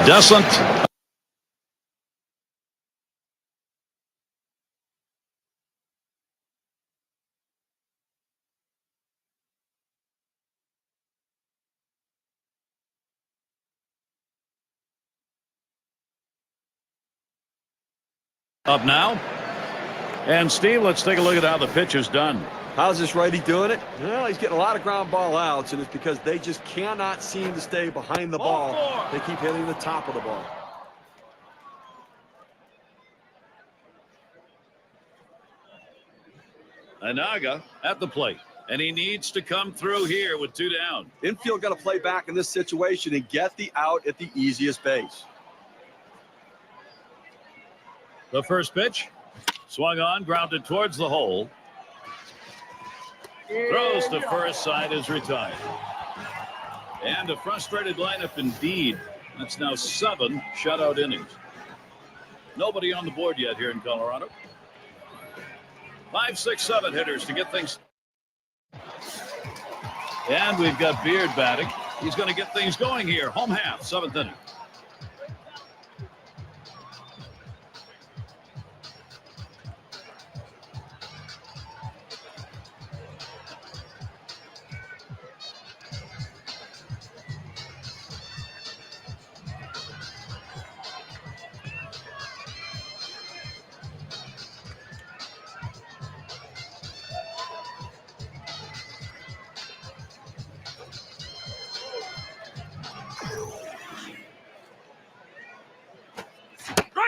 Doesn't. Up now. And Steve, let's take a look at how the pitch is done. How's this righty doing it? Well, he's getting a lot of ground ball outs, and it's because they just cannot seem to stay behind the ball. They keep hitting the top of the ball. Anaga at the plate, and he needs to come through here with 2 down. Infield got to play back in this situation and get the out at the easiest base. The first pitch, swung on, grounded towards the hole. Throws to first, side is retired. And a frustrated lineup indeed. That's now 7 shutout innings. Nobody on the board yet here in Colorado. 5, 6, 7 hitters to get things. And we've got Beard batting. He's going to get things going here. Home half, 7th inning.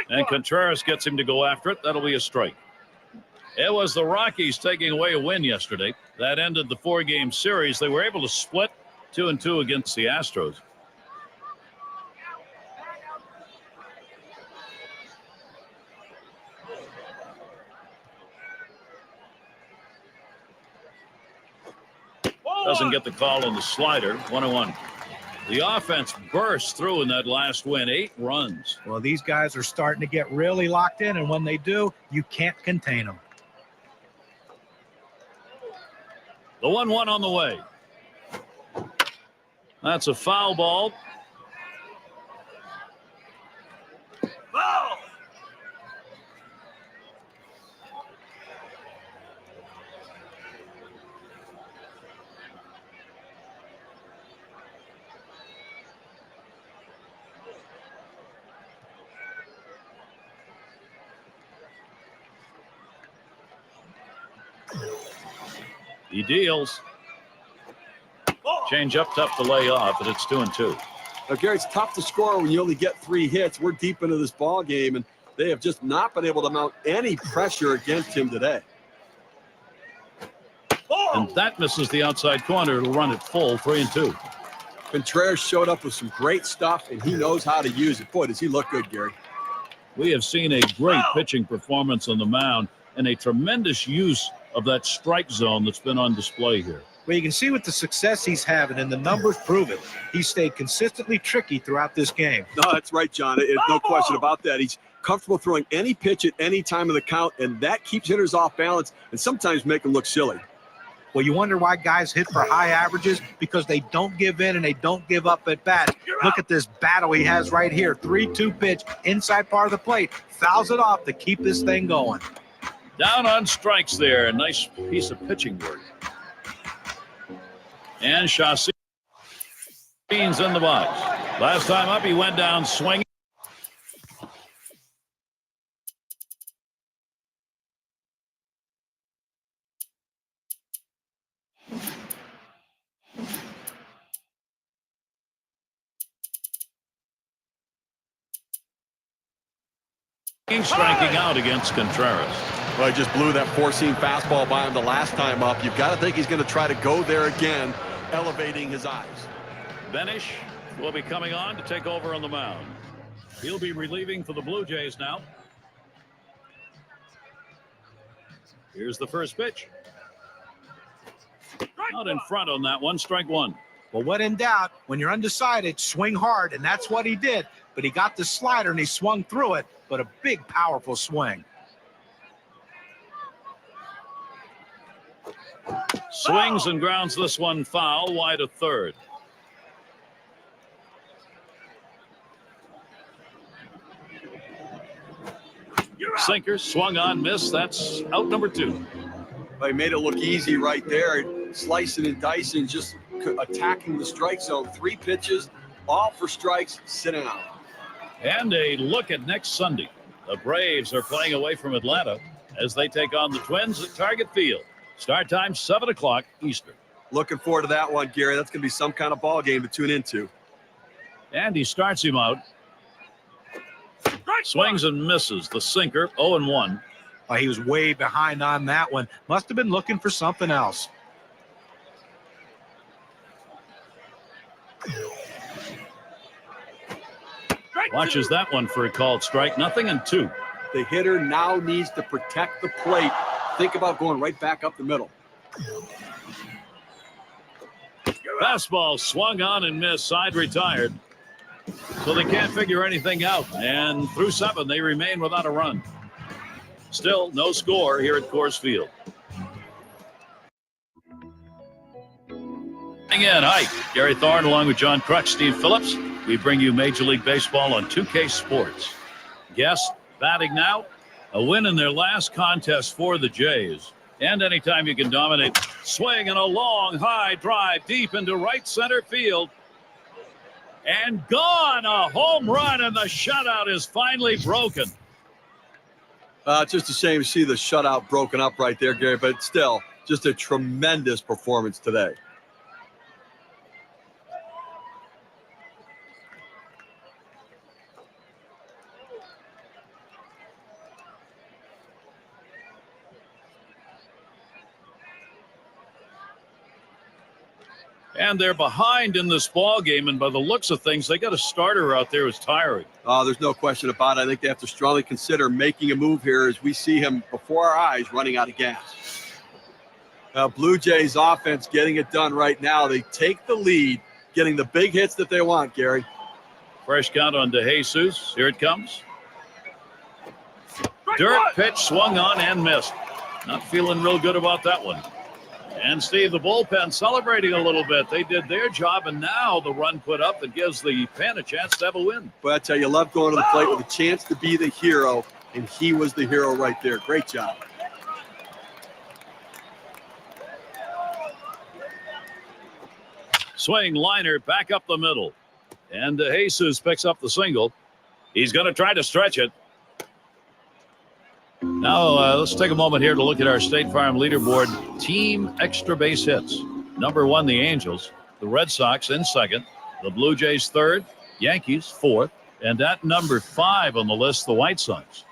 And Contreras gets him to go after it. That'll be a strike. It was the Rockies taking away a win yesterday. That ended the 4-game series. They were able to split 2-2 against the Astros. Doesn't get the call on the slider. 1-1. The offense burst through in that last win, 8 runs. Well, these guys are starting to get really locked in, and when they do, you can't contain them. The 1-1 on the way. That's a foul ball. Foul! He deals. Change up, tough to lay off, and it's 2-2. Now, Gary, it's tough to score when you only get 3 hits. We're deep into this ball game, and they have just not been able to mount any pressure against him today. And that misses the outside corner. It'll run it full, 3-2. Contreras showed up with some great stuff, and he knows how to use it. Boy, does he look good, Gary. We have seen a great pitching performance on the mound and a tremendous use of that strike zone that's been on display here. Well, you can see with the success he's having, and the numbers prove it. He stayed consistently tricky throughout this game. No, that's right, John. There's no question about that. He's comfortable throwing any pitch at any time of the count, and that keeps hitters off balance and sometimes make them look silly. Well, you wonder why guys hit for high averages, because they don't give in and they don't give up at bats. Look at this battle he has right here. 3-2 pitch, inside part of the plate. Fouls it off to keep this thing going. Down on strikes there. A nice piece of pitching work. And Chassin's in the box. Last time up, he went down swinging. Striking out against Contreras. Well, he just blew that 4-seam fastball by him the last time up. You've got to think he's going to try to go there again, elevating his eyes. Benish will be coming on to take over on the mound. He'll be relieving for the Blue Jays now. Here's the first pitch. Out in front on that one, strike 1. Well, when in doubt, when you're undecided, swing hard, and that's what he did. But he got the slider, and he swung through it, but a big, powerful swing. Swings and grounds this one foul, wide of third. sinker, swung on, missed. That's out number 2. They made it look easy right there. Slicing and dicing, just attacking the strike zone. 3 pitches, all for strikes, sitting out. And a look at next Sunday. The Braves are playing away from Atlanta as they take on the Twins at Target Field. Start time 7 o'clock Eastern. Looking forward to that one, Gary. That's going to be some kind of ball game to tune into. And he starts him out. Swings and misses. The sinker, 0-1. He was way behind on that one. Must have been looking for something else. Watches that one for a called strike. 0-2. The hitter now needs to protect the plate. Think about going right back up the middle. Fastball swung on and missed. Side retired. So they can't figure anything out. And through 7, they remain without a run. Still no score here at Coors Field. Again, hi, Gary Thorne along with John Crutch, Steve Phillips. We bring you Major League Baseball on 2K Sports. Guess batting now, a win in their last contest for the Jays. And anytime you can dominate, swing and a long high drive deep into right center field. And gone, a home run, and the shutout is finally broken. It's just a shame to see the shutout broken up right there, Gary, but still, just a tremendous performance today. And they're behind in this ball game, and by the looks of things, they got a starter out there who's tiring. There's no question about it. I think they have to strongly consider making a move here as we see him before our eyes running out of gas. Blue Jays offense getting it done right now. They take the lead, getting the big hits that they want, Gary. Fresh count on DeJesus. Here it comes. Dirt pitch swung on and missed. Not feeling real good about that one. And Steve, the bullpen celebrating a little bit. They did their job, and now the run put up that gives the pen a chance to have a win. But I tell you, love going to the plate with a chance to be the hero, and he was the hero right there. Great job. Swing liner back up the middle. And DeJesus picks up the single. He's going to try to stretch it. Now, let's take a moment here to look at our State Farm leaderboard. Team extra base hits. Number 1, the Angels. The Red Sox in second. The Blue Jays third. Yankees fourth. And at number 5 on the list, the White Sox.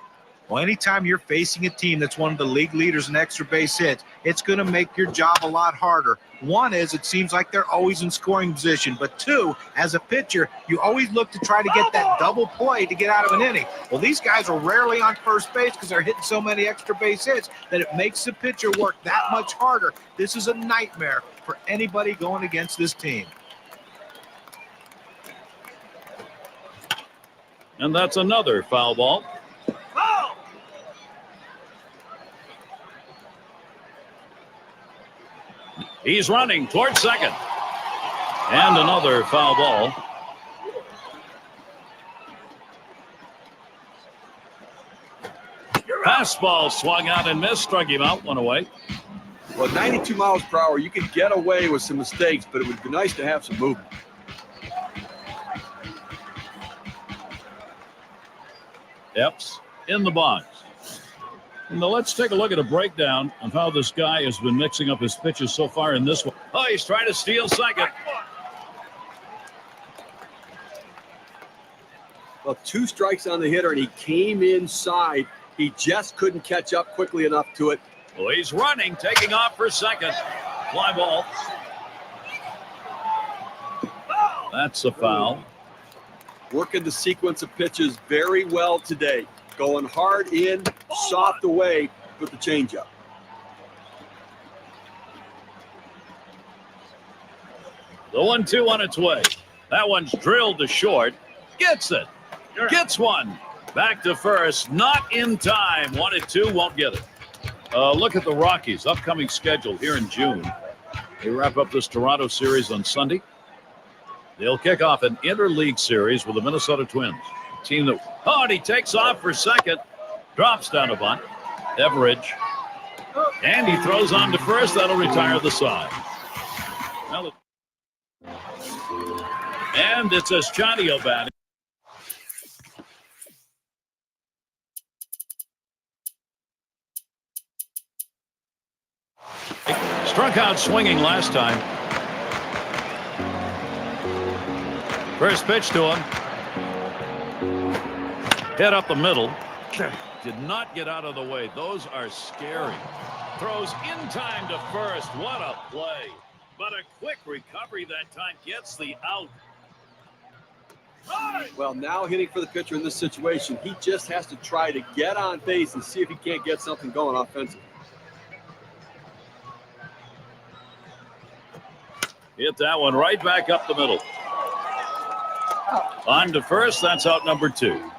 Well, anytime you're facing a team that's one of the league leaders in extra base hits, it's going to make your job a lot harder. 1 is it seems like they're always in scoring position. But 2, as a pitcher, you always look to try to get that double play to get out of an inning. Well, these guys are rarely on first base because they're hitting so many extra base hits that it makes the pitcher work that much harder. This is a nightmare for anybody going against this team. And that's another foul ball. He's running towards second. And another foul ball. Fastball swung out and missed. Struck him out. One away. Well, 92 miles per hour, you can get away with some mistakes, but it would be nice to have some movement. Epps in the box. Now let's take a look at a breakdown of how this guy has been mixing up his pitches so far in this one. Oh, he's trying to steal second. Well, 2 strikes on the hitter, and he came inside. He just couldn't catch up quickly enough to it. Well, he's running, taking off for second. Fly ball. That's a foul. Working the sequence of pitches very well today. Going hard in, soft away with the changeup. The 1-2 on its way. That one's drilled to short. Gets it. Gets one. Back to first. Not in time. 1-2. Won't get it. Look at the Rockies' upcoming schedule here in June. They wrap up this Toronto series on Sunday. They'll kick off an interleague series with the Minnesota Twins. Team that, and he takes off for second. Drops down a bunt. Everidge. And he throws on to first. That'll retire the side. And it's Eschanio batting. Struck out swinging last time. First pitch to him. Hit up the middle. Did not get out of the way. Those are scary. Throws in time to first. What a play. But a quick recovery that time gets the out. Well, now hitting for the pitcher in this situation, he just has to try to get on base and see if he can't get something going offensively. Hit that one right back up the middle. On to first. That's out number 2.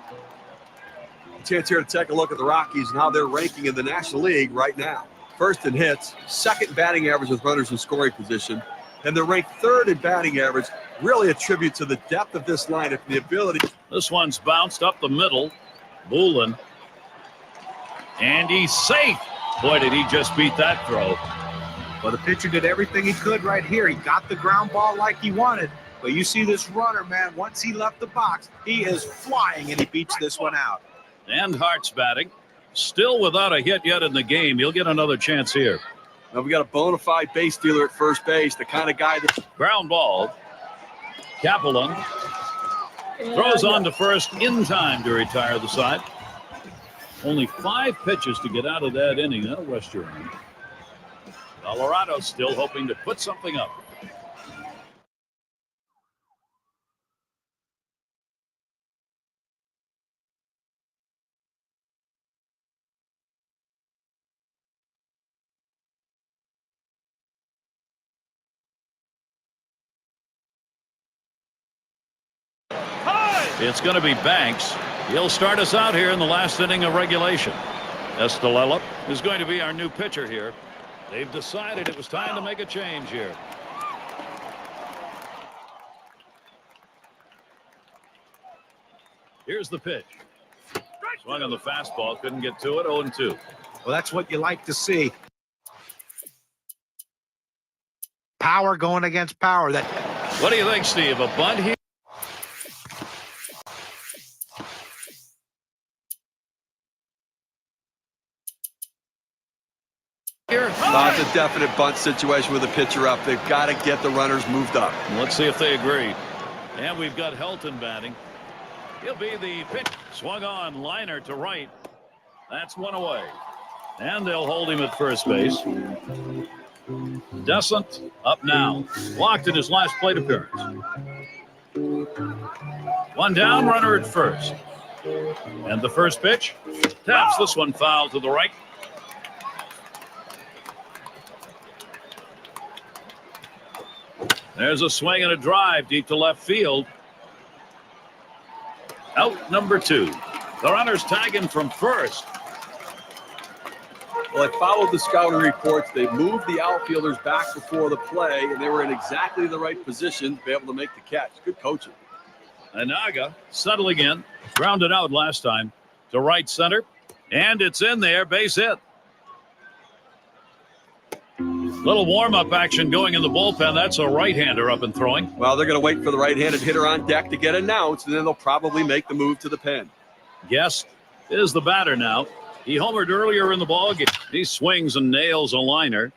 Chance here to take a look at the Rockies and how they're ranking in the National League right now. First in hits, second batting average with runners in scoring position, and they're ranked third in batting average. Really a tribute to the depth of this lineup and the ability. This one's bounced up the middle. Bullen. And he's safe. Boy, did he just beat that throw. Well, the pitcher did everything he could right here. He got the ground ball like he wanted. But you see this runner, man, once he left the box, he is flying, and he beats this one out. And Hart's batting. Still without a hit yet in the game. He'll get another chance here. Now we got a bona fide base stealer at first base, the kind of guy that... Ground ball. Kaplan throws on to first in time to retire the side. Only 5 pitches to get out of that inning. That'll rest your arm. Colorado still hoping to put something up. It's going to be Banks. He'll start us out here in the last inning of regulation. Estelella is going to be our new pitcher here. They've decided it was time to make a change here. Here's the pitch. Swung on the fastball, couldn't get to it, 0-2. Well, that's what you like to see. Power going against power. What do you think, Steve? A bunt here? Not a definite bunt situation with a pitcher up. They've got to get the runners moved up. Let's see if they agree. And we've got Helton batting. He'll be the pitch. Swung on, liner to right. That's one away. And they'll hold him at first base. Descent up now. Walked in his last plate appearance. One down, runner at first. And the first pitch. Taps this one foul to the right. There's a swing and a drive deep to left field. Out number 2. The runners tagging from first. Well, I followed the scouting reports. They moved the outfielders back before the play, and they were in exactly the right position to be able to make the catch. Good coaching. Anaga settling in. Grounded out last time to right center. And it's in there. Base hit. Little warm-up action going in the bullpen. That's a right-hander up and throwing. Well, they're going to wait for the right-handed hitter on deck to get announced, and then they'll probably make the move to the pen. Guest is the batter now. He homered earlier in the ballgame. He swings and nails a liner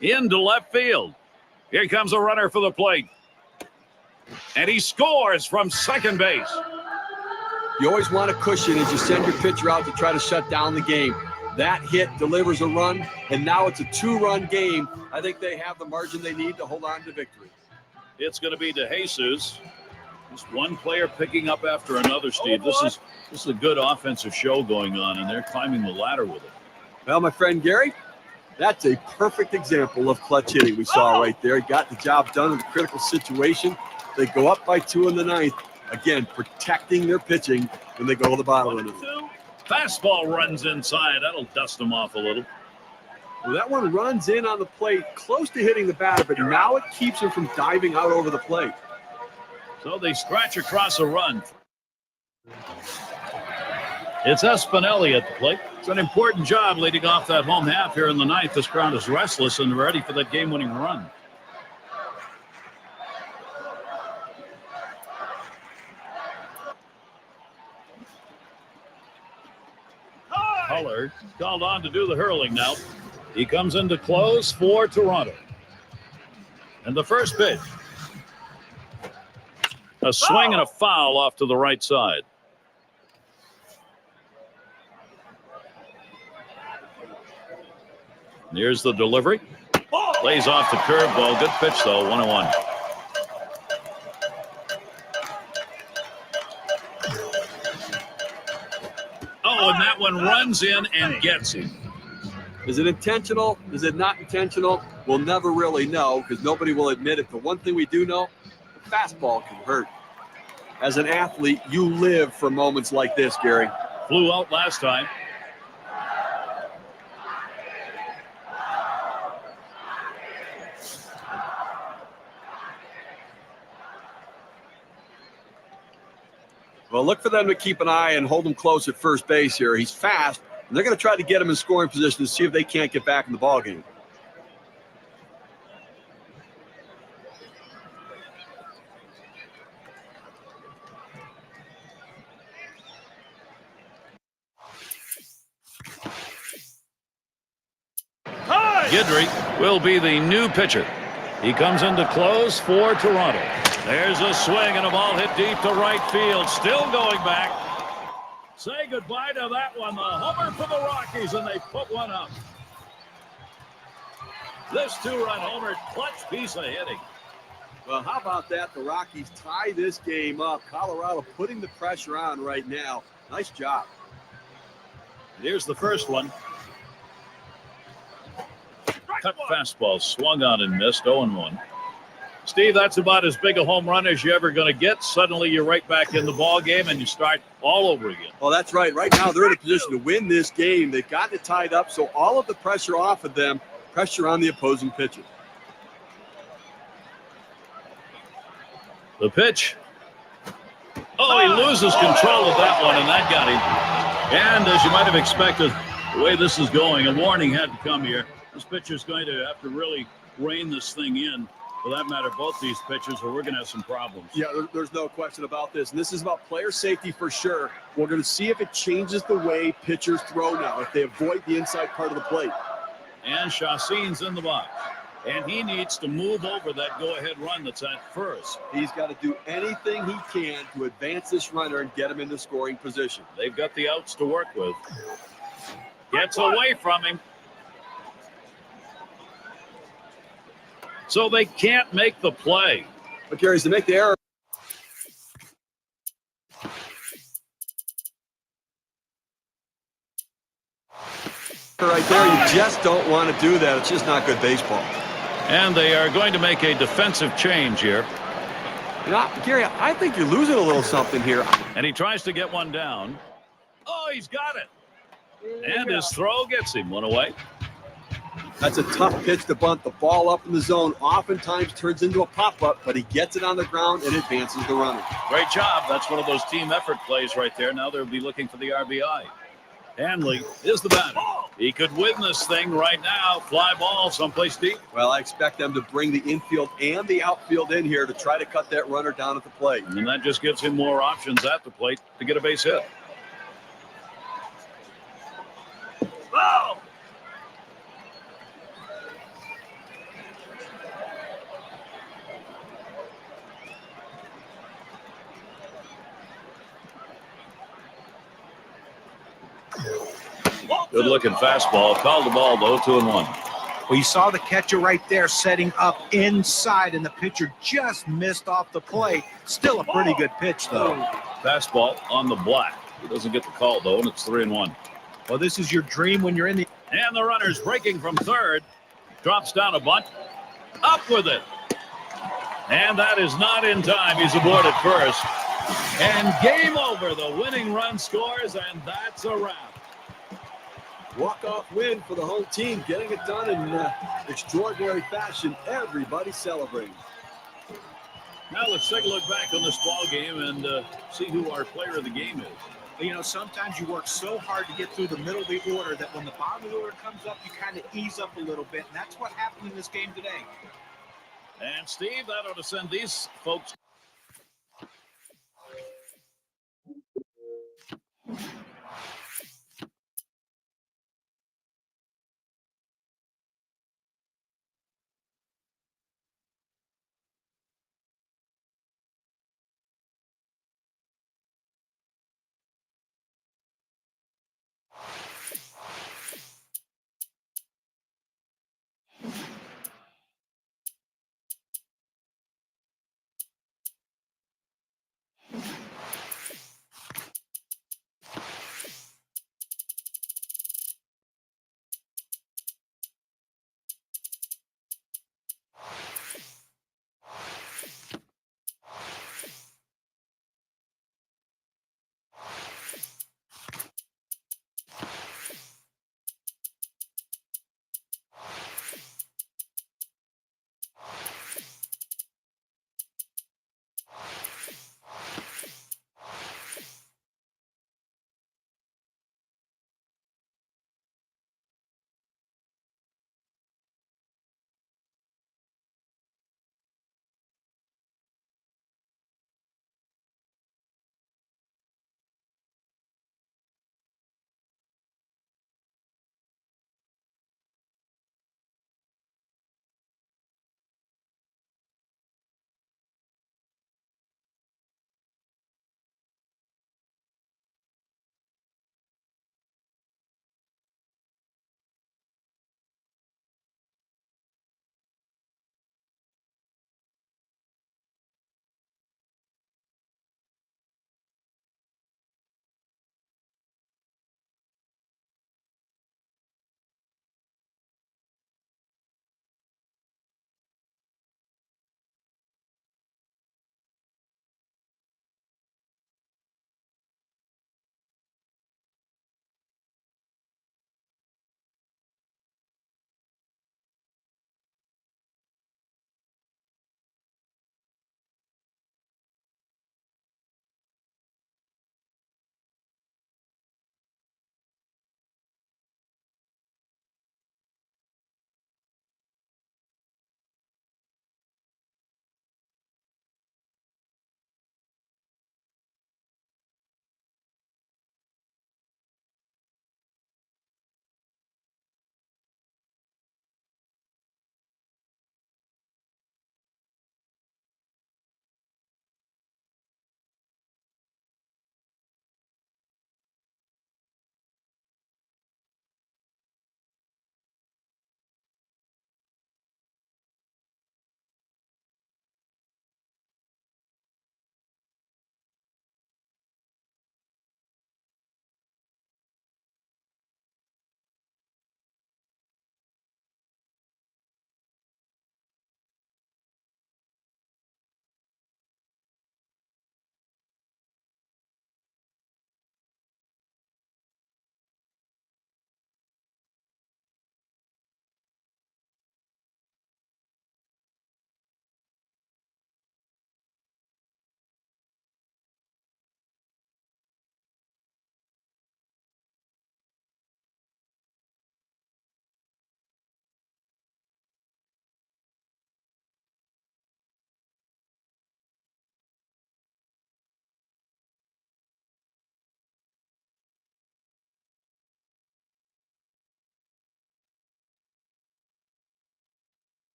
into left field. Here comes a runner for the plate. And he scores from second base. You always want a cushion as you send your pitcher out to try to shut down the game. That hit delivers a run, and now it's a 2-run game. I think they have the margin they need to hold on to victory. It's going to be DeJesus. Just one player picking up after another, Steve. This is a good offensive show going on, and they're climbing the ladder with it. Well, my friend Gary, that's a perfect example of clutch hitting we saw right there. He got the job done in a critical situation. They go up by 2 in the 9th. Again, protecting their pitching when they go to the bottom of the 9th. Fastball runs inside. That'll dust him off a little. Well, that one runs in on the plate, close to hitting the batter, but now it keeps him from diving out over the plate. So they scratch across a run. It's Espinelli at the plate. It's an important job leading off that home half here in the ninth. This crowd is restless and ready for that game-winning run. Huller called on to do the hurling now. He comes into close for Toronto. And the first pitch. A swing and a foul off to the right side. Here's the delivery. Lays off the curveball. Good pitch, though. 1-1. Oh, and that one runs in and gets him. Is it intentional? Is it not intentional? We'll never really know because nobody will admit it. The one thing we do know, the fastball can hurt. As an athlete, you live for moments like this, Gary. Flew out last time. Well, look for them to keep an eye and hold him close at first base here. He's fast, and they're going to try to get him in scoring position to see if they can't get back in the ballgame. Guidry will be the new pitcher. He comes into close for Toronto. There's a swing and a ball hit deep to right field. Still going back. Say goodbye to that one. The homer for the Rockies, and they put one up. This two-run homer, clutch piece of hitting. Well, how about that? The Rockies tie this game up. Colorado putting the pressure on right now. Nice job. Here's the first one. Cut fastball, swung on and missed. 0-1. Steve, that's about as big a home run as you're ever going to get. Suddenly you're right back in the ball game and you start all over again. Well, that's right. Right now they're in a position to win this game. They've gotten it tied up, so all of the pressure off of them, pressure on the opposing pitcher. The pitch. Oh, he loses control of that one, and that got him. And as you might have expected, the way this is going, a warning had to come here. This pitcher's going to have to really rein this thing in. For that matter, both these pitchers, or we're going to have some problems. Yeah, there's no question about this. And this is about player safety for sure. We're going to see if it changes the way pitchers throw now, if they avoid the inside part of the plate. And Chacin's in the box. And he needs to move over that go-ahead run that's at first. He's got to do anything he can to advance this runner and get him into scoring position. They've got the outs to work with. Gets away from him. So they can't make the play. But Gary's to make the error. Right there, you just don't want to do that. It's just not good baseball. And they are going to make a defensive change here. You know, Gary, I think you're losing a little something here. And he tries to get one down. Oh, he's got it. And his throw gets him one away. That's a tough pitch to bunt. The ball up in the zone oftentimes turns into a pop-up, but he gets it on the ground and advances the runner. Great job. That's one of those team effort plays right there. Now they'll be looking for the RBI. Hanley is the batter. He could win this thing right now. Fly ball someplace deep. Well, I expect them to bring the infield and the outfield in here to try to cut that runner down at the plate. And that just gives him more options at the plate to get a base hit. Oh! Good looking fastball. Called the ball though. 2-1. Well, you saw the catcher right there setting up inside, and the pitcher just missed off the plate. Still a pretty good pitch, though. Fastball on the black. He doesn't get the call though, and it's 3-1. Well, this is your dream when you're in the. And the runner's breaking from third. Drops down a bunt. Up with it. And that is not in time. He's aboard at first. And game over. The winning run scores, and that's a wrap. Walk-off win for the home team, getting it done in extraordinary fashion. Everybody celebrating. Now let's take a look back on this ball game and see who our player of the game is. You know, sometimes you work so hard to get through the middle of the order that when the bottom of the order comes up, you kind of ease up a little bit. And that's what happened in this game today. And Steve, that ought to send these folks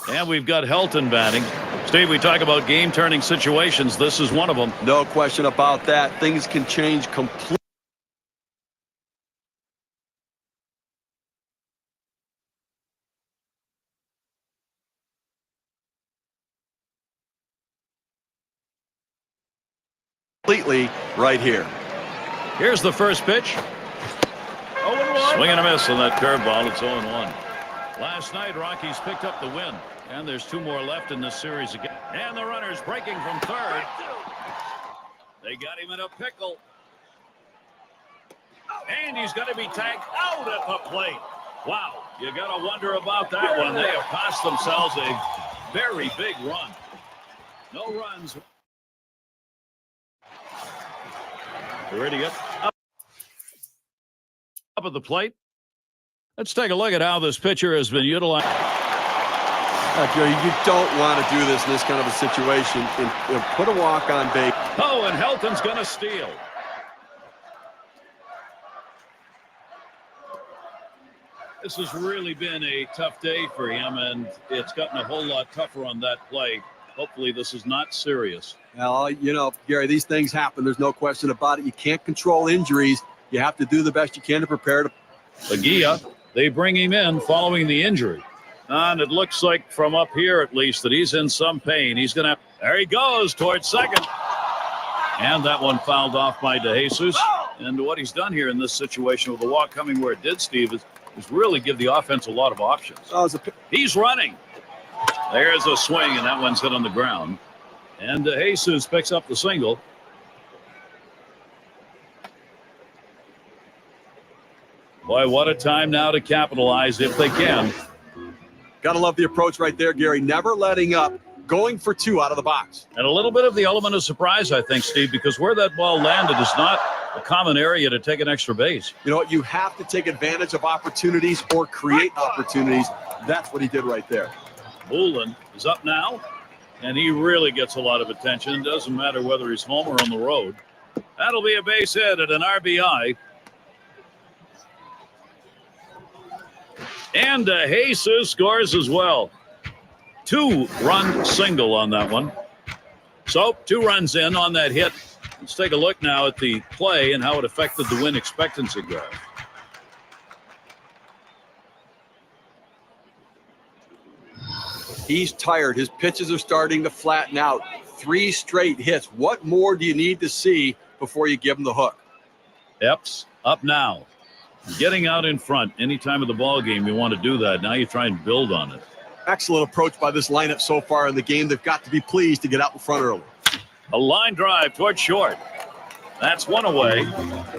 And we've got Helton batting. Steve, we talk about game-turning situations. This is one of them. No question about that. Things can change completely. Right here. Here's the first pitch. Swing and a miss on that curveball. It's 0-1. Last night, Rockies picked up the win, and there's 2 more left in this series again. And the runner's breaking from third. They got him in a pickle. And he's going to be tagged out at the plate. Wow, you got to wonder about that one. They have cost themselves a very big run. No runs. Ready up at the plate. Let's take a look at how this pitcher has been utilized. Jerry, you don't want to do this in this kind of a situation. And put a walk on base. Oh, and Helton's going to steal. This has really been a tough day for him, and it's gotten a whole lot tougher on that play. Hopefully this is not serious. Well, you know, Gary, these things happen. There's no question about it. You can't control injuries. You have to do the best you can to prepare to. Lagia, they bring him in following the injury. And it looks like from up here at least that he's in some pain. He's going to, there he goes towards second. And that one fouled off by DeJesus. And what he's done here in this situation with the walk coming where it did, Steve, is really give the offense a lot of options. He's running. There's a swing, and that one's hit on the ground. And DeJesus picks up the single. Boy, what a time now to capitalize if they can. Got to love the approach right there, Gary. Never letting up, going for 2 out of the box. And a little bit of the element of surprise, I think, Steve, because where that ball landed is not a common area to take an extra base. You know what? You have to take advantage of opportunities or create opportunities. That's what he did right there. Bullen is up now, and he really gets a lot of attention. It doesn't matter whether he's home or on the road. That'll be a base hit at an RBI. And Jesus scores as well. 2-run single on that one. So 2 runs in on that hit. Let's take a look now at the play and how it affected the win expectancy graph. He's tired. His pitches are starting to flatten out. 3 straight hits. What more do you need to see before you give him the hook? Epps up now. Getting out in front any time of the ball game, you want to do that. Now you try and build on it. Excellent approach by this lineup so far in the game. They've got to be pleased to get out in front early. A line drive toward short. That's 1 away.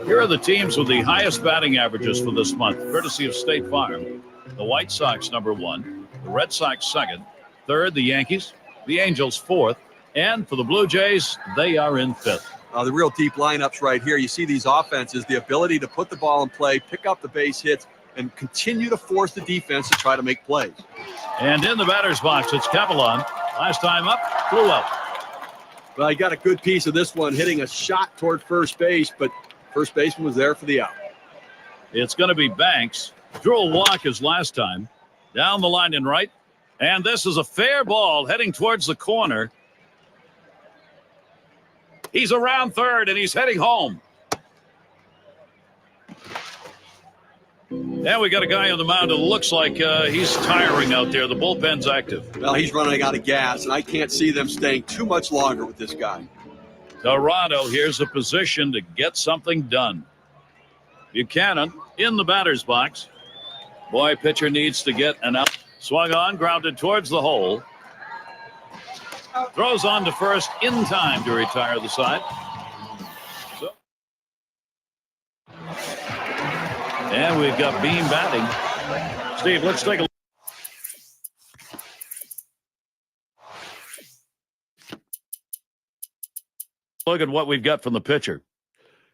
Here are the teams with the highest batting averages for this month, courtesy of State Farm. The White Sox, #1. The Red Sox, 2nd. 3rd, the Yankees. The Angels, 4th. And for the Blue Jays, they are in 5th. The real deep lineups right here. You see these offenses, the ability to put the ball in play, pick up the base hits, and continue to force the defense to try to make plays. And in the batter's box, it's Capelon. Last time up, flew out. Well, he got a good piece of this one, hitting a shot toward first base, but first baseman was there for the out. It's going to be Banks. Drew a walk as last time. Down the line in right. And this is a fair ball heading towards the corner. He's around third, and he's heading home. And we got a guy on the mound who looks like he's tiring out there. The bullpen's active. Well, he's running out of gas, and I can't see them staying too much longer with this guy. Toronto, here's a position to get something done. Buchanan in the batter's box. Boy, pitcher needs to get an out. Swung on, grounded towards the hole. Throws on to first in time to retire the side. And we've got Beam batting. Steve, let's take a look at what we've got from the pitcher.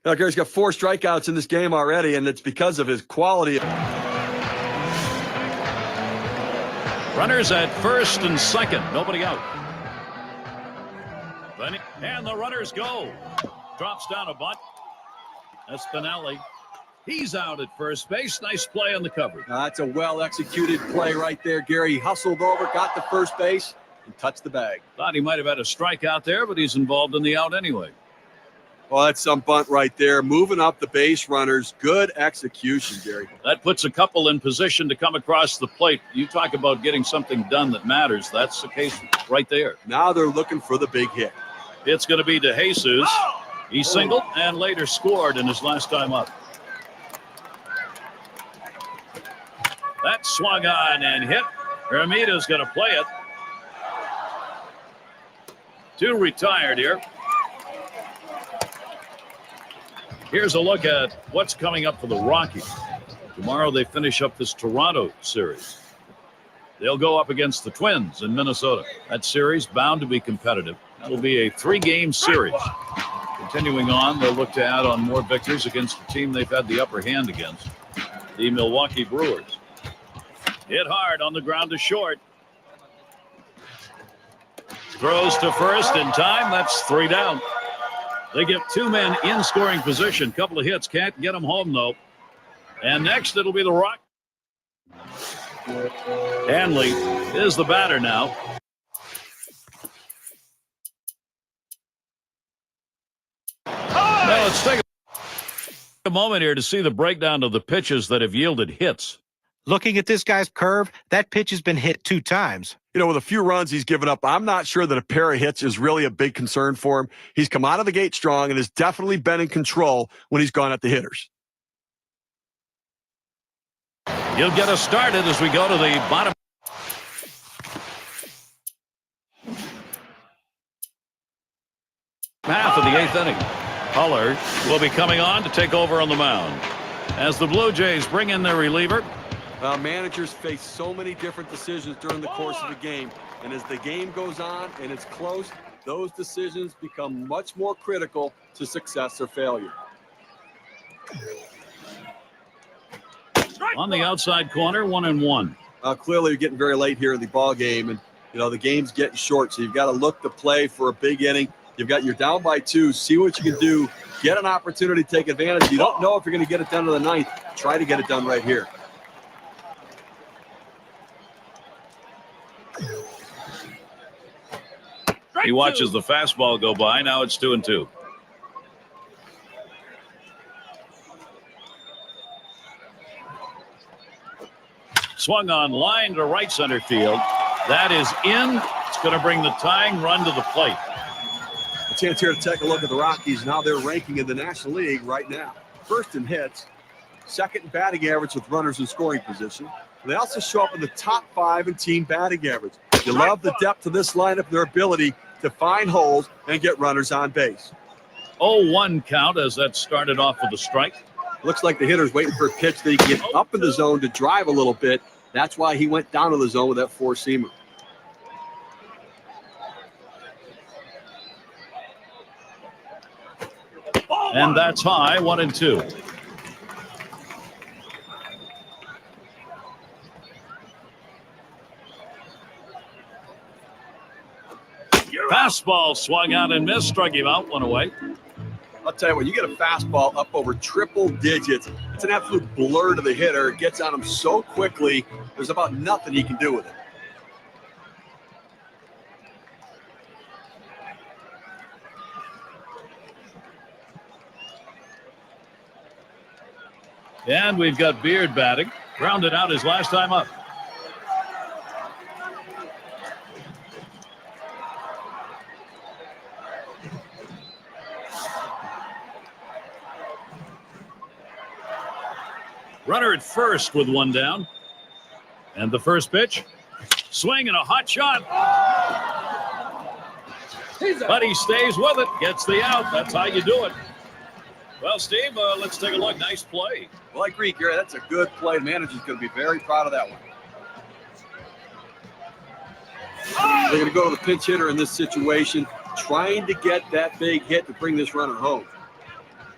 Now, Gary's got 4 strikeouts in this game already, and it's because of his quality. Runners at first and second. Nobody out. And the runners go. Drops down a bunt. That's Spinelli. He's out at first base. Nice play on the cover. That's a well-executed play right there, Gary. He hustled over, got to first base, and touched the bag. Thought he might have had a strikeout there, but he's involved in the out anyway. Well, that's some bunt right there. Moving up the base runners. Good execution, Gary. That puts a couple in position to come across the plate. You talk about getting something done that matters. That's the case right there. Now they're looking for the big hit. It's going to be to Jesus. He singled and later scored in his last time up. That swung on and hit. Hermita's going to play it. 2 retired here. Here's a look at what's coming up for the Rockies. Tomorrow they finish up this Toronto series. They'll go up against the Twins in Minnesota. That series bound to be competitive. That'll be a 3-game series. Continuing on, they'll look to add on more victories against the team they've had the upper hand against, the Milwaukee Brewers. Hit hard on the ground to short. Throws to first in time. That's 3 down. They get 2 men in scoring position. Couple of hits. Can't get them home, though. And next, it'll be the Rock. Hanley is the batter now. Now, let's take a moment here to see the breakdown of the pitches that have yielded hits. Looking at this guy's curve, that pitch has been hit 2 times. You know, with a few runs he's given up, I'm not sure that a pair of hits is really a big concern for him. He's come out of the gate strong and has definitely been in control when he's gone at the hitters. He'll get us started as we go to the bottom. Half of the 8th inning. Huller will be coming on to take over on the mound as the Blue Jays bring in their reliever. Managers face so many different decisions during the course of the game, and as the game goes on and it's close, those decisions become much more critical to success or failure. On the outside corner, 1-1. Clearly, you're getting very late here in the ball game, and you know the game's getting short, so you've got to look to play for a big inning. You're down by 2. See what you can do. Get an opportunity to take advantage. You don't know if you're going to get it done to the 9th. Try to get it done right here. He watches the fastball go by. Now it's 2-2. Swung on line to right center field. That is in. It's going to bring the tying run to the plate. A chance here to take a look at the Rockies. Now they're ranking in the National League right now. First in hits, second in batting average with runners in scoring position. They also show up in the top 5 in team batting average. You love the depth of this lineup, their ability to find holes and get runners on base. 0-1 count as that started off with a strike. Looks like the hitter's waiting for a pitch that he can get up in the zone to drive a little bit. That's why he went down to the zone with that 4-seamer. And that's high, 1-2. Fastball swung out and missed, struck him out, 1 away. I'll tell you what, you get a fastball up over triple digits. It's an absolute blur to the hitter. It gets on him so quickly, there's about nothing he can do with it. And we've got Beard batting. Grounded out his last time up. Runner at first with 1 down. And the first pitch. Swing and a hot shot. But he stays with it. Gets the out. That's how you do it. Well, Steve, let's take a look. Nice play. Well, I agree, Gary. That's a good play. The manager's going to be very proud of that one. They're going to go to the pinch hitter in this situation, trying to get that big hit to bring this runner home.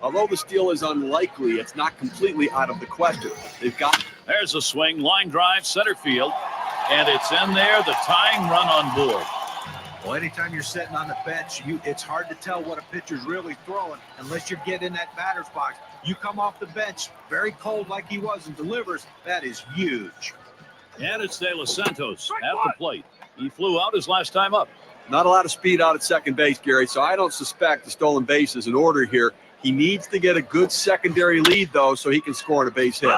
Although the steal is unlikely, it's not completely out of the question. They've got. There's a swing, line drive, center field, and it's in there, the tying run on board. Well, anytime you're sitting on the bench, it's hard to tell what a pitcher's really throwing unless you get in that batter's box. You come off the bench very cold like he was and delivers, that is huge. And it's De Los Santos at the plate. He flew out his last time up. Not a lot of speed out at second base, Gary, so I don't suspect the stolen base is in order here. He needs to get a good secondary lead, though, so he can score on a base hit.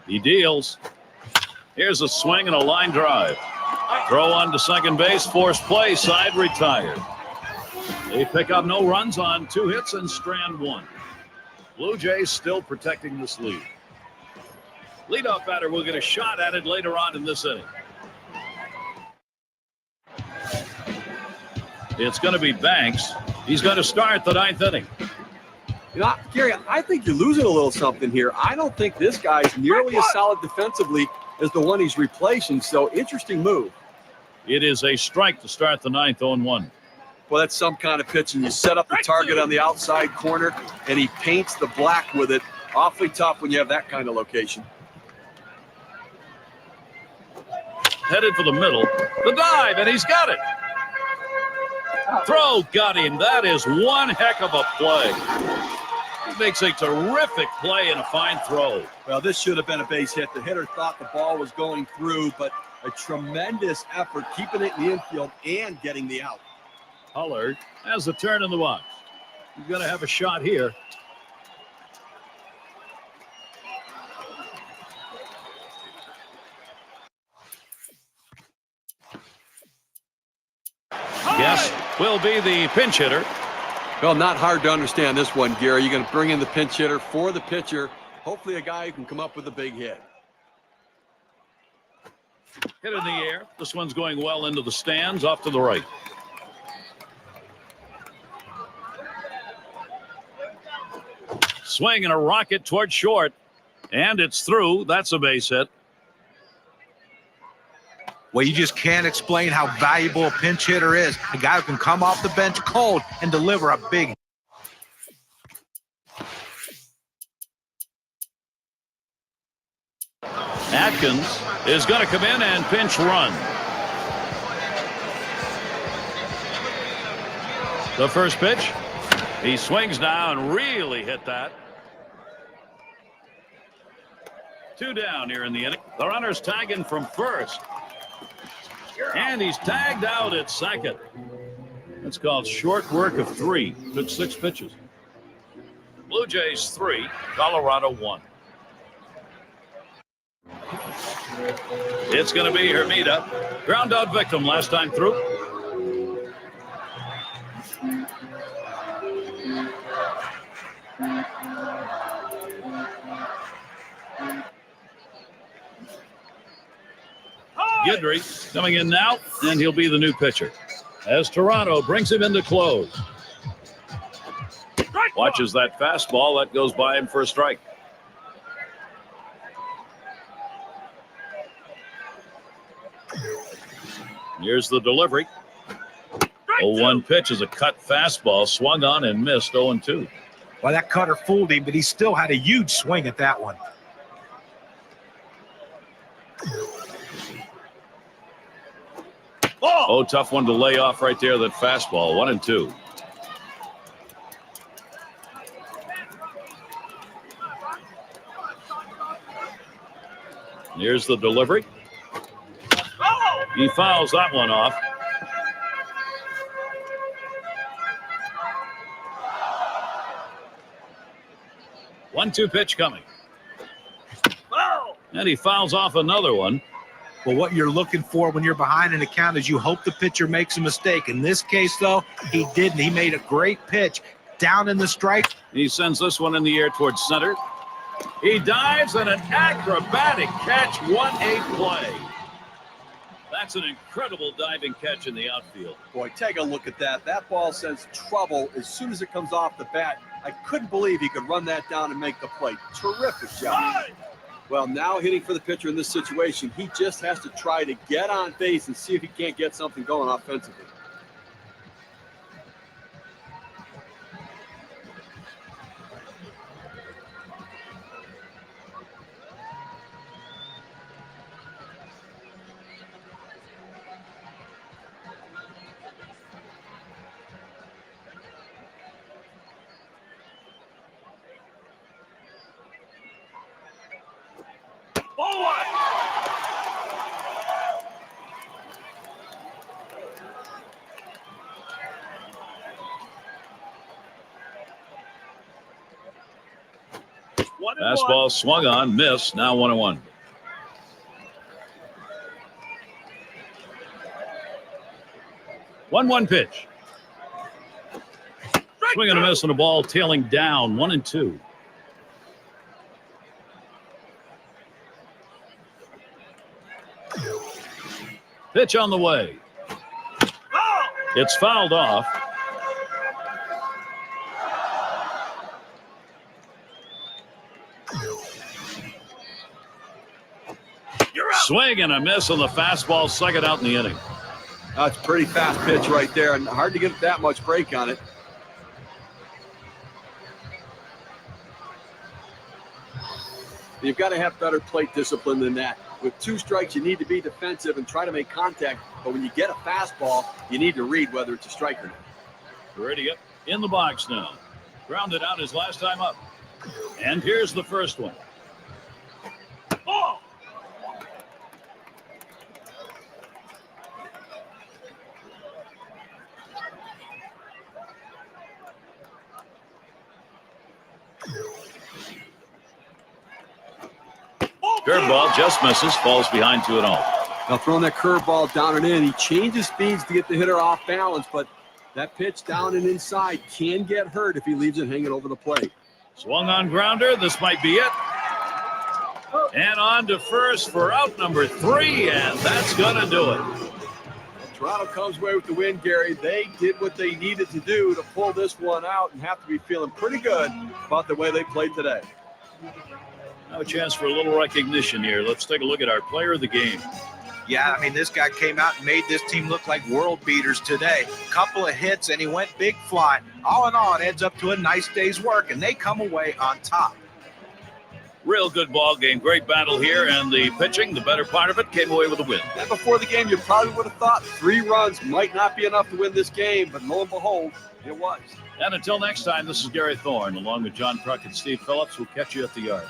He deals. Here's a swing and a line drive. Throw on to second base, forced play, side retired. They pick up no runs on 2 hits and strand 1. Blue Jays still protecting this lead. Leadoff batter will get a shot at it later on in this inning. It's going to be Banks. He's going to start the 9th inning. You know, Gary, I think you're losing a little something here. I don't think this guy's nearly as solid defensively as the one he's replacing, so interesting move. It is a strike to start the 9th, 0-1. Well, that's some kind of pitch, and you set up the target on the outside corner, and he paints the black with it. Awfully tough when you have that kind of location. Headed for the middle. The dive, and he's got it. Throw got him. That is one heck of a play. He makes a terrific play and a fine throw. Well, this should have been a base hit. The hitter thought the ball was going through, but a tremendous effort keeping it in the infield and getting the out. Hullard has the turn in the box. He's going to have a shot here. Yes, will be the pinch hitter. Well, not hard to understand this one, Gary. You're going to bring in the pinch hitter for the pitcher. Hopefully a guy who can come up with a big hit. Hit in the air. This one's going well into the stands, off to the right. Swing and a rocket toward short. And it's through. That's a base hit. Well, you just can't explain how valuable a pinch hitter is. A guy who can come off the bench cold and deliver a big. Atkins is going to come in and pinch run. The first pitch. He swings now and really hit that. 2 down here in the inning. The runner's tagging from first. And he's tagged out at second. That's called short work of 3. Took 6 pitches. Blue Jays 3, Colorado 1. It's going to be Hermida. Ground out victim last time through. Guidry coming in now, and he'll be the new pitcher as Toronto brings him in to close. Watches that fastball. That goes by him for a strike. Here's the delivery. 0-1 pitch is a cut fastball, swung on and missed. 0-2. Well, that cutter fooled him, but he still had a huge swing at that one. Oh, tough one to lay off right there, that fastball. 1-2. Here's the delivery. He fouls that one off. One-two pitch coming. And he fouls off another one. Well, what you're looking for when you're behind an account is you hope the pitcher makes a mistake. In this case, though, he didn't. He made a great pitch down in the strike. He sends this one in the air towards center. He dives and an acrobatic catch. What a play. That's an incredible diving catch in the outfield. Boy, take a look at that. That ball sends trouble as soon as it comes off the bat. I couldn't believe he could run that down and make the play. Terrific job. Well, now hitting for the pitcher in this situation, he just has to try to get on base and see if he can't get something going offensively. Fastball swung on, missed. Now 1-1. One pitch. Swing and a miss on the ball, tailing down 1-2. Pitch on the way. It's fouled off. Swing and a miss on the fastball, second out in the inning. That's a pretty fast pitch right there, and hard to get that much break on it. You've got to have better plate discipline than that. With 2 strikes, you need to be defensive and try to make contact. But when you get a fastball, you need to read whether it's a strike or not. Ready in the box now. Grounded out his last time up. And here's the first one. Oh! Curveball just misses, falls behind 2-0. Now throwing that curveball down and in, he changes speeds to get the hitter off balance, but that pitch down and inside can get hurt if he leaves it hanging over the plate. Swung on grounder. This might be it. And on to first for out number 3, and that's going to do it. Toronto comes away with the win, Gary. They did what they needed to do to pull this one out and have to be feeling pretty good about the way they played today. Now a chance for a little recognition here. Let's take a look at our player of the game. Yeah, I mean, this guy came out and made this team look like world beaters today. Couple of hits, and he went big fly. All in all, it adds up to a nice day's work, and they come away on top. Real good ball game. Great battle here, and the pitching, the better part of it, came away with a win. And before the game, you probably would have thought 3 runs might not be enough to win this game, but lo and behold, it was. And until next time, this is Gary Thorne, along with John Truck and Steve Phillips. We'll catch you at the yard.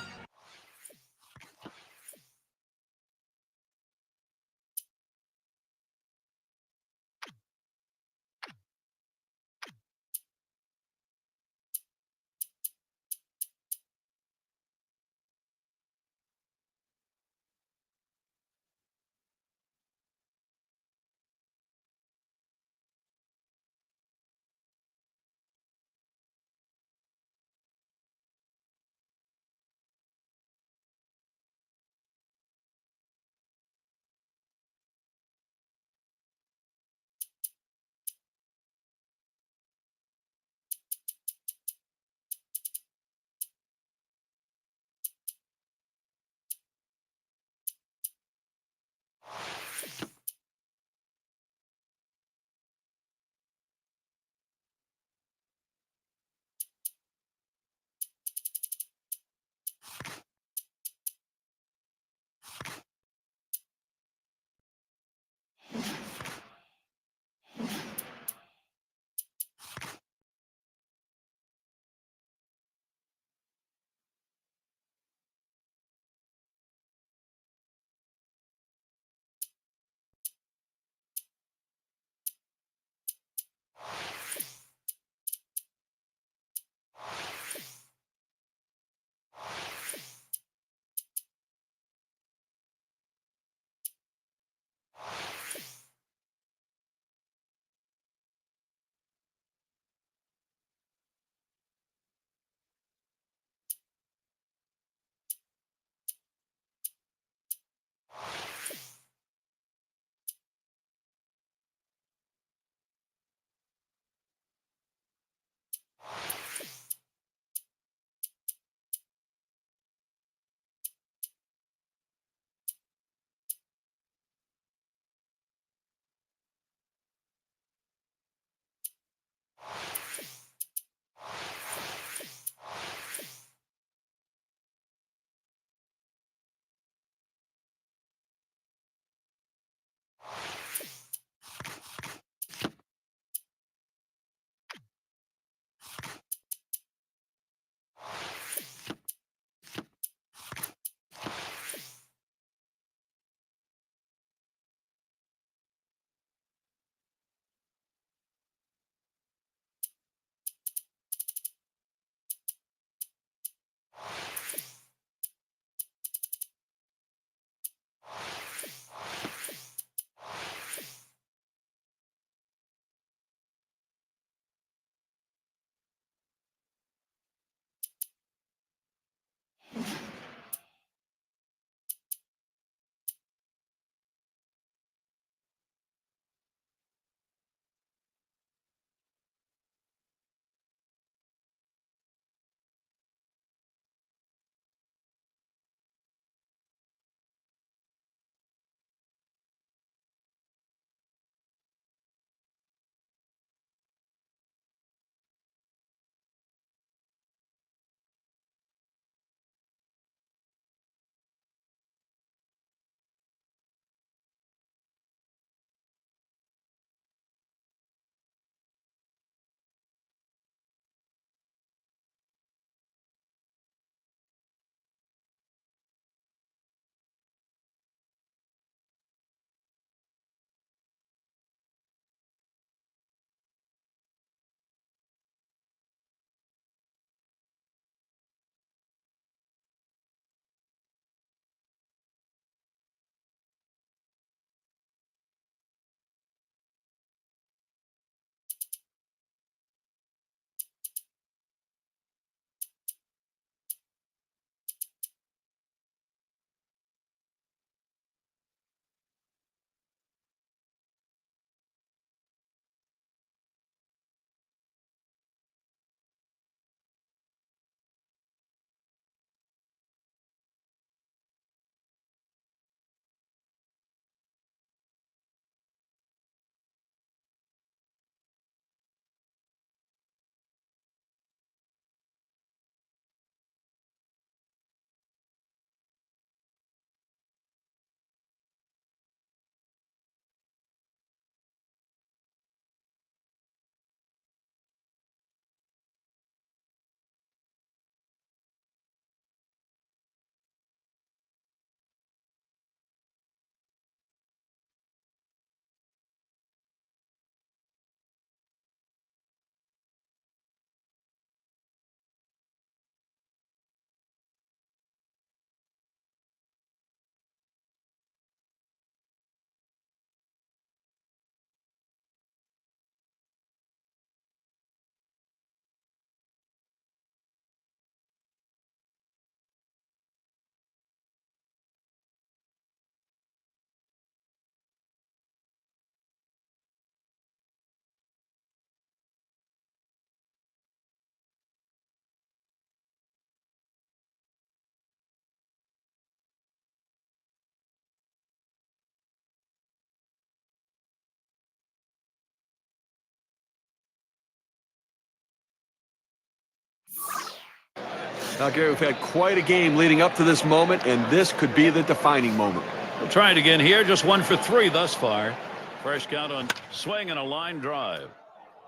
Now, Gary, we've had quite a game leading up to this moment, and this could be the defining moment. We'll try it again here. Just 1 for 3 thus far. Fresh count on swing and a line drive.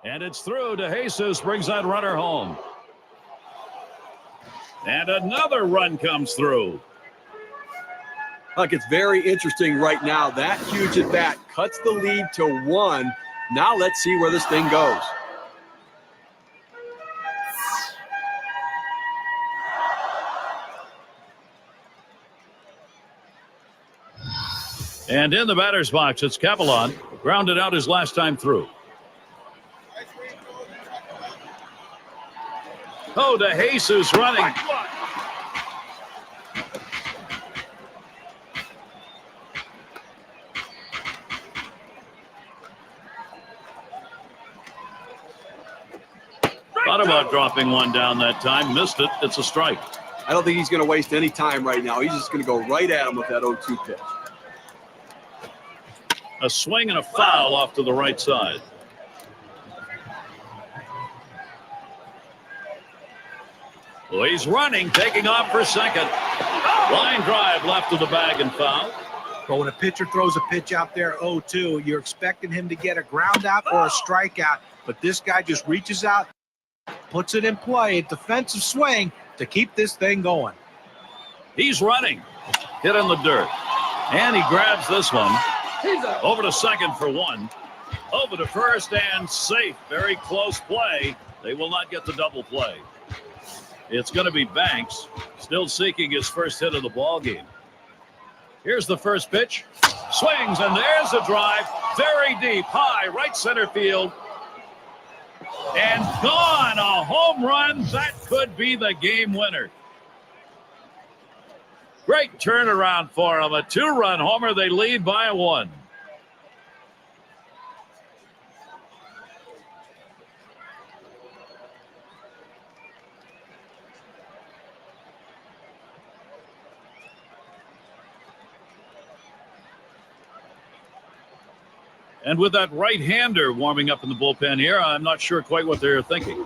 And it's through to Jesus, brings that runner home. And another run comes through. Look, it's very interesting right now. That huge at bat cuts the lead to 1. Now let's see where this thing goes. And in the batter's box, it's Capelon. Grounded out his last time through. Oh, to Jesus running. Thought about dropping one down that time. Missed it. It's a strike. I don't think he's going to waste any time right now. He's just going to go right at him with that 0-2 pitch. A swing and a foul off to the right side. Well, he's running, taking off for second. Line drive left of the bag and foul. But when a pitcher throws a pitch out there 0-2, you're expecting him to get a ground out or a strikeout. But this guy just reaches out, puts it in play, a defensive swing to keep this thing going. He's running. Hit in the dirt. And he grabs this one. Over to second for 1. Over to first and safe. Very close play. They will not get the double play. It's going to be Banks, still seeking his first hit of the ball game. Here's the first pitch. Swings, and there's a drive. Very deep, high, right center field. And gone. A home run. That could be the game winner. Great turnaround for them. A 2-run homer. They lead by 1. And with that right-hander warming up in the bullpen here, I'm not sure quite what they're thinking.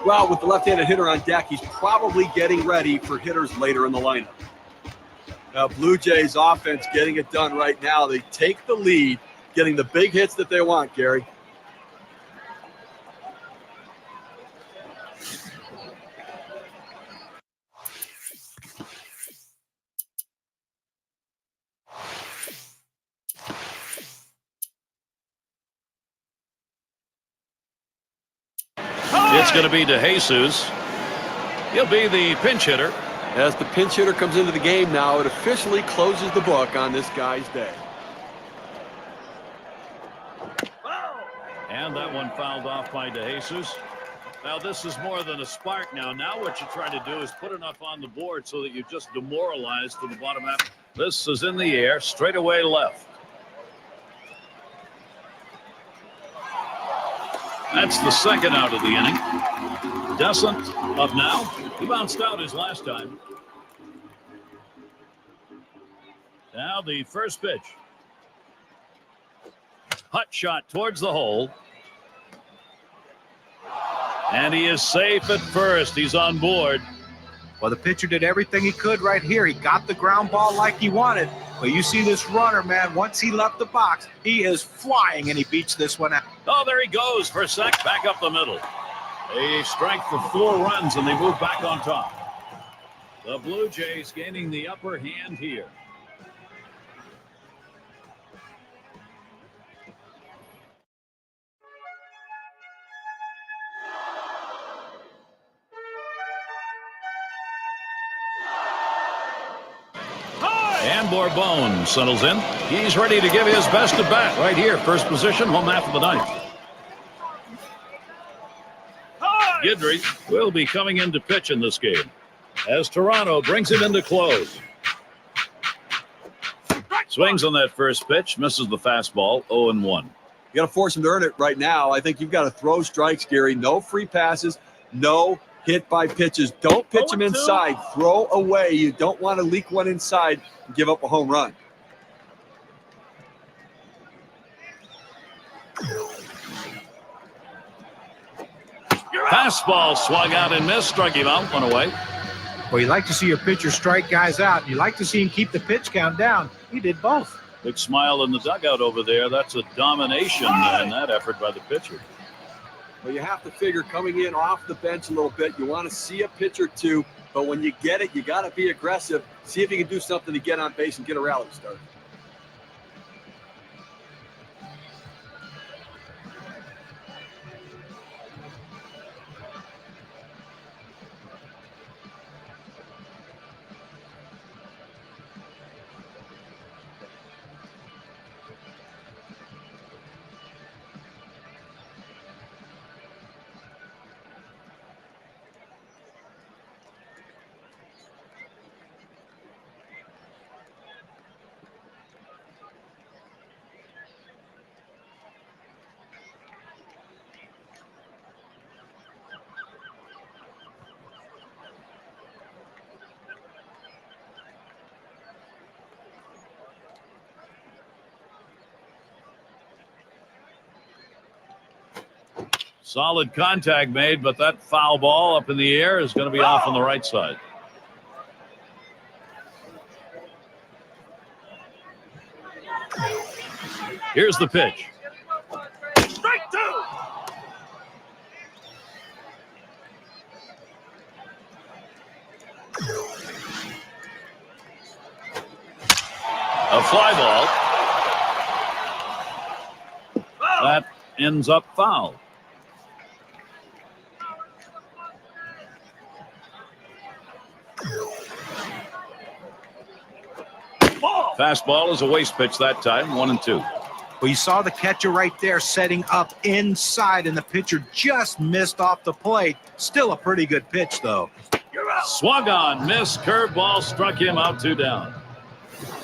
Well, with the left-handed hitter on deck, he's probably getting ready for hitters later in the lineup. Blue Jays offense getting it done right now. They take the lead, getting the big hits that they want, Gary. It's going to be to Jesus. He'll be the pinch hitter. As the pinch hitter comes into the game now, it officially closes the book on this guy's day. And that one fouled off by DeJesus. Now, this is more than a spark now. Now what you try to do is put enough on the board so that you just demoralize to the bottom half. This is in the air, straight away left. That's the second out of the inning. Descent up now. He bounced out his last time. Now the first pitch. Hut shot towards the hole. And he is safe at first. He's on board. Well, the pitcher did everything he could right here. He got the ground ball like he wanted. But you see this runner, man, once he left the box, he is flying, and he beats this one out. Oh, there he goes for a sec, back up the middle. A strike for 4 runs, and they move back on top. The Blue Jays gaining the upper hand here. And Bourbon settles in. He's ready to give his best at bat right here. First position, home half of the ninth. Guidry will be coming in to pitch in this game as Toronto brings him in to close. Swings on that first pitch, misses the fastball, 0-1. You got to force him to earn it right now. I think you've got to throw strikes, Gary. No free passes, no hit by pitches. Don't pitch him inside. Throw away. You don't want to leak one inside and give up a home run. Fastball swung out and missed, struck him out, one away. Well, you like to see your pitcher strike guys out. You like to see him keep the pitch count down. He did both. Big smile in the dugout over there. That's a domination in that effort by the pitcher. Well, you have to figure coming in off the bench a little bit, you want to see a pitch or two, but when you get it, you got to be aggressive. See if you can do something to get on base and get a rally started. Solid contact made, but that foul ball up in the air is going to be off on the right side. Here's the pitch. Strike two. A fly ball. That ends up foul. Fastball is a waste pitch that time, 1-2. Well, you saw the catcher right there setting up inside, and the pitcher just missed off the plate. Still a pretty good pitch, though. Swung on, missed, curveball, struck him out, 2 down.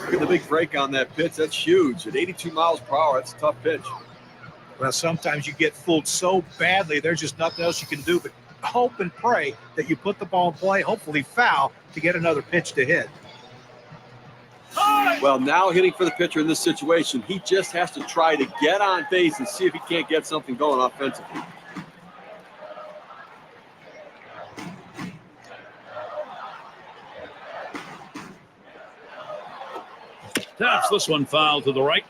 Look at the big break on that pitch. That's huge. At 82 miles per hour, that's a tough pitch. Well, sometimes you get fooled so badly, there's just nothing else you can do but hope and pray that you put the ball in play, hopefully foul, to get another pitch to hit. Well, now hitting for the pitcher in this situation, he just has to try to get on base and see if he can't get something going offensively. Taps this one foul to the right.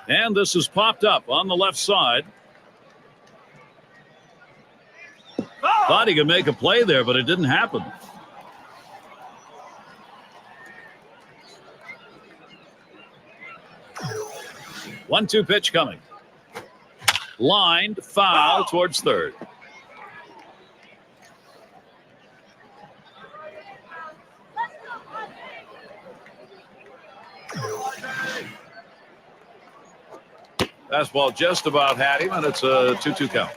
And this is popped up on the left side. Thought he could make a play there, but it didn't happen. One-two pitch coming. Lined, foul towards third. Fastball just about had him, and it's a 2-2 count.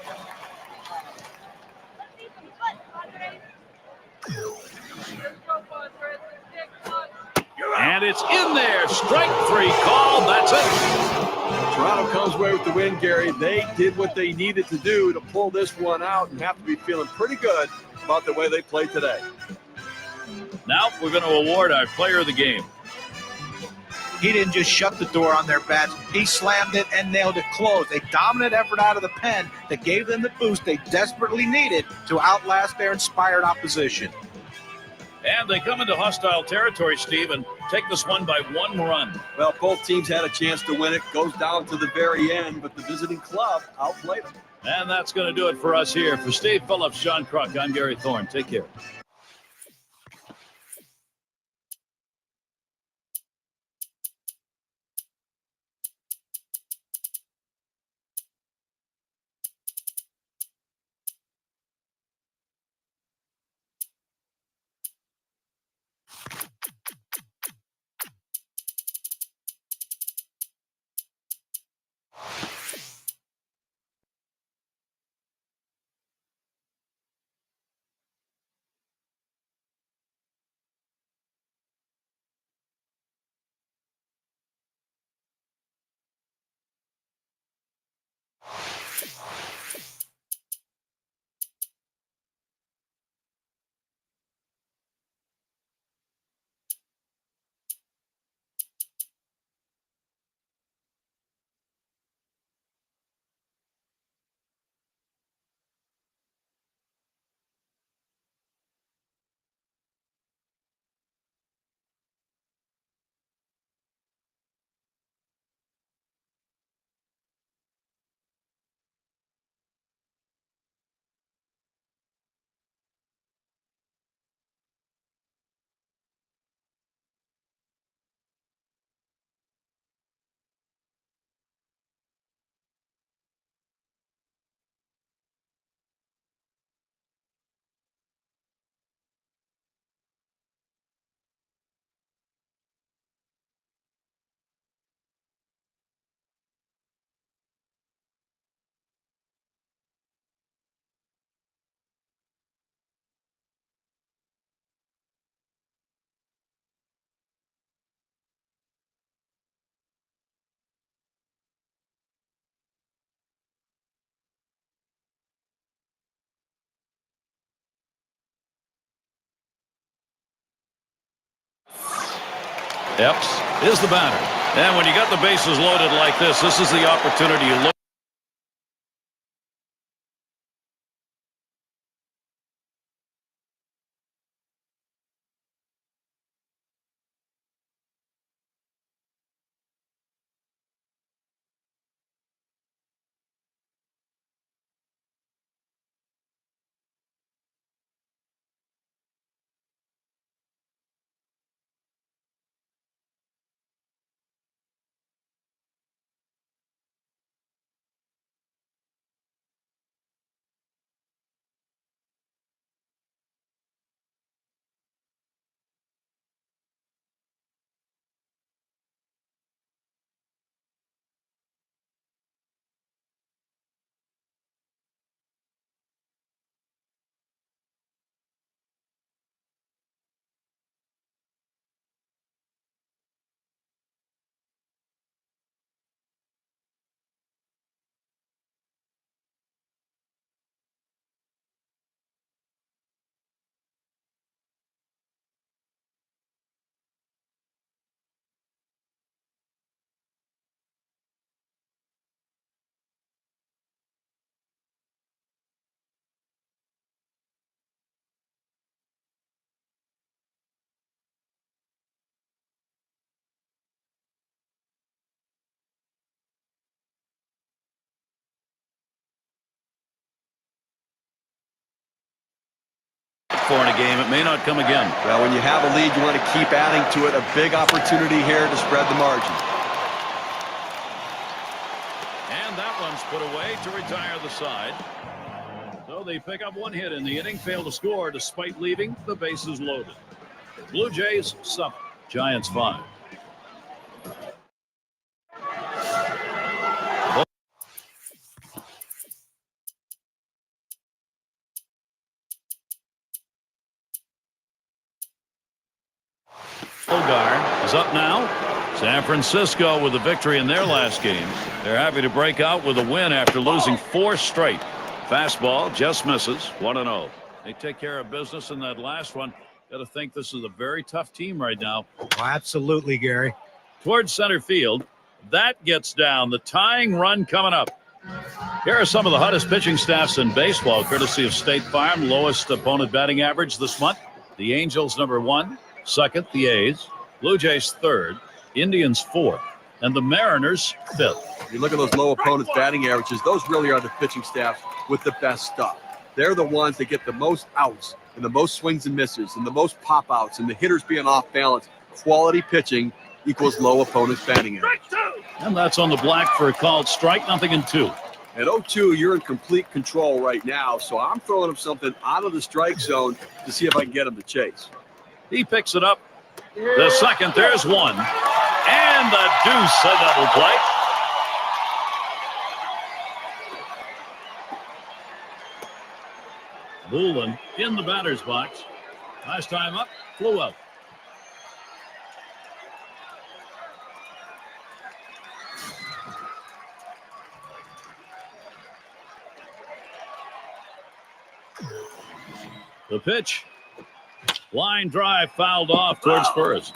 And it's in there. Strike 3 called. That's it. Toronto comes away with the win, Gary. They did what they needed to do to pull this one out and have to be feeling pretty good about the way they played today. Now we're going to award our player of the game. He didn't just shut the door on their bats. He slammed it and nailed it closed. A dominant effort out of the pen that gave them the boost they desperately needed to outlast their inspired opposition. And they come into hostile territory, Steve, and take this one by 1 run. Well, both teams had a chance to win it. Goes down to the very end, but the visiting club outplayed them. And that's going to do it for us here. For Steve Phillips, Sean Kruk, I'm Gary Thorne. Take care. Epps is the batter. And when you got the bases loaded like this is the opportunity you look. For in a game, it may not come again. Well, when you have a lead, you want to keep adding to it. A big opportunity here to spread the margin. And that one's put away to retire the side. So they pick up one hit in the inning, fail to score despite leaving the bases loaded. Blue Jays 7, Giants 5. Is up now. San Francisco with a victory in their last game. They're happy to break out with a win after losing 4 straight. Fastball just misses. 1-0. They take care of business in that last one. Got to think this is a very tough team right now. Oh, absolutely, Gary. Towards center field. That gets down. The tying run coming up. Here are some of the hottest pitching staffs in baseball, courtesy of State Farm. Lowest opponent batting average this month. The Angels #1. Second, the A's. Blue Jays 3rd, Indians 4th, and the Mariners 5th. You look at those low opponents' batting averages, those really are the pitching staffs with the best stuff. They're the ones that get the most outs and the most swings and misses and the most pop outs and the hitters being off balance. Quality pitching equals low opponents' batting average. And that's on the black for a called strike, 0-2. At 0-2, you're in complete control right now, so I'm throwing him something out of the strike zone to see if I can get him to chase. He picks it up. The second, there's one. And the deuce, a double play. Bullen in the batter's box. Last time up, flew out. The pitch. Line drive fouled off towards first.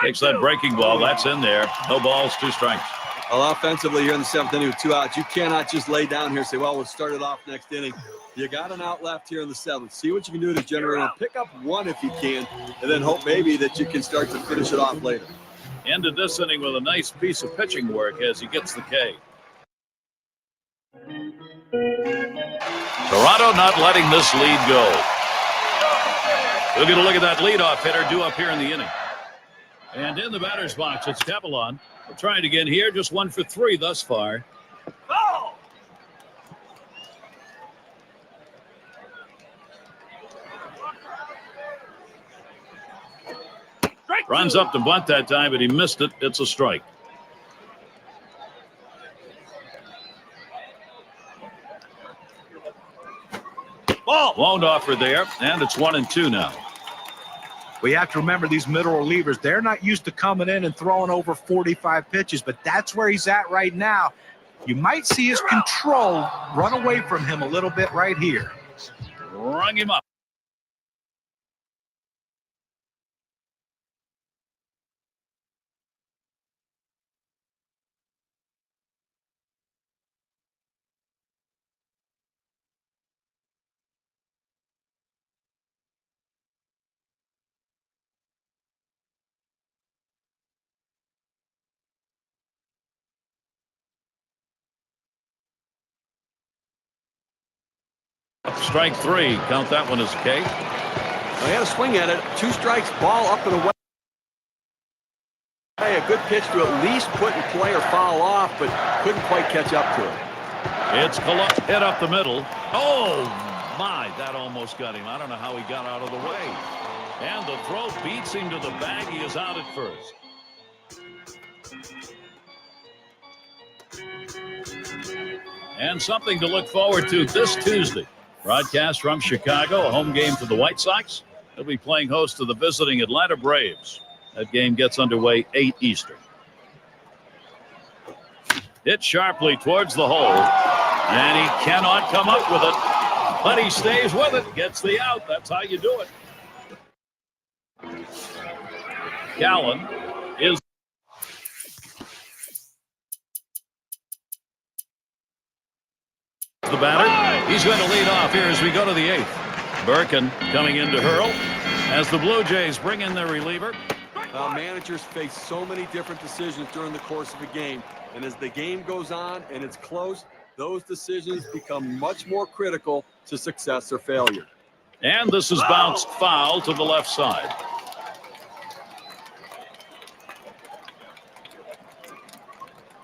Takes that breaking ball. That's in there. No balls, 2 strikes. Well, offensively, here in the 7th inning with 2 outs, you cannot just lay down here and say, well, we'll start it off next inning. You got an out left here in the 7th. See what you can do to generate and pick up 1 if you can, and then hope maybe that you can start to finish it off later. Ended this inning with a nice piece of pitching work as he gets the K. Toronto not letting this lead go. We'll get a look at that leadoff hitter due up here in the inning. And in the batter's box, it's Capelon. We're trying again here, just 1 for 3 thus far. Runs up to bunt that time, but he missed it. It's a strike. Ball won't offer there, and it's 1-2 now. We have to remember these middle relievers, they're not used to coming in and throwing over 45 pitches, but that's where he's at right now. You might see his control run away from him a little bit right here. Rung him up. Strike three. Count that one as a K. Well, he had a swing at it. 2 strikes, ball up and away. A good pitch to at least put in play or foul off, but couldn't quite catch up to it. It's hit up the middle. Oh, my. That almost got him. I don't know how he got out of the way. And the throw beats him to the bag. He is out at first. And something to look forward to this Tuesday. Broadcast from Chicago, a home game for the White Sox. They'll be playing host to the visiting Atlanta Braves. That game gets underway 8 Eastern. Hit sharply towards the hole, and he cannot come up with it. But he stays with it, gets the out. That's how you do it. Gallen is the batter. He's going to lead off here as we go to the 8th. Birkin coming in to hurl as the Blue Jays bring in their reliever. Managers face so many different decisions during the course of a game, and as the game goes on and it's close, those decisions become much more critical to success or failure. And this is bounced foul to the left side.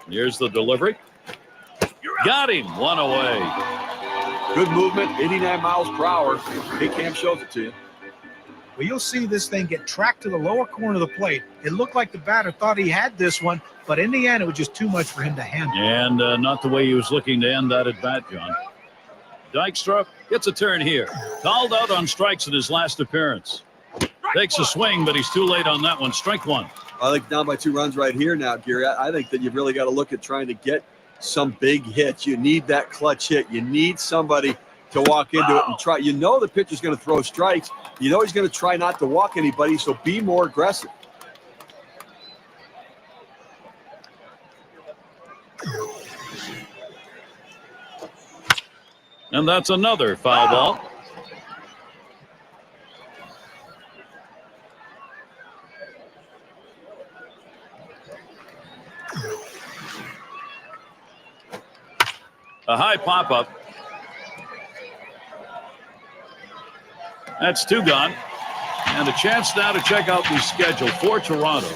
Here's the delivery. Got him. One away. Good movement, 89 miles per hour. Big Cam shows it to you. Well, you'll see this thing get tracked to the lower corner of the plate. It looked like the batter thought he had this one, but in the end, it was just too much for him to handle. And not the way he was looking to end that at bat, John. Dykstra gets a turn here. Called out on strikes in his last appearance. Takes a swing, but he's too late on that one. Strike one. I think down by 2 runs right here now, Gary. I think that you've really got to look at trying to get some big hits. You need that clutch hit. You need somebody to walk into it and try. You know the pitcher's going to throw strikes. You know he's going to try not to walk anybody, so be more aggressive. And that's another foul ball. A high pop-up. That's 2 gone. And a chance now to check out the schedule for Toronto.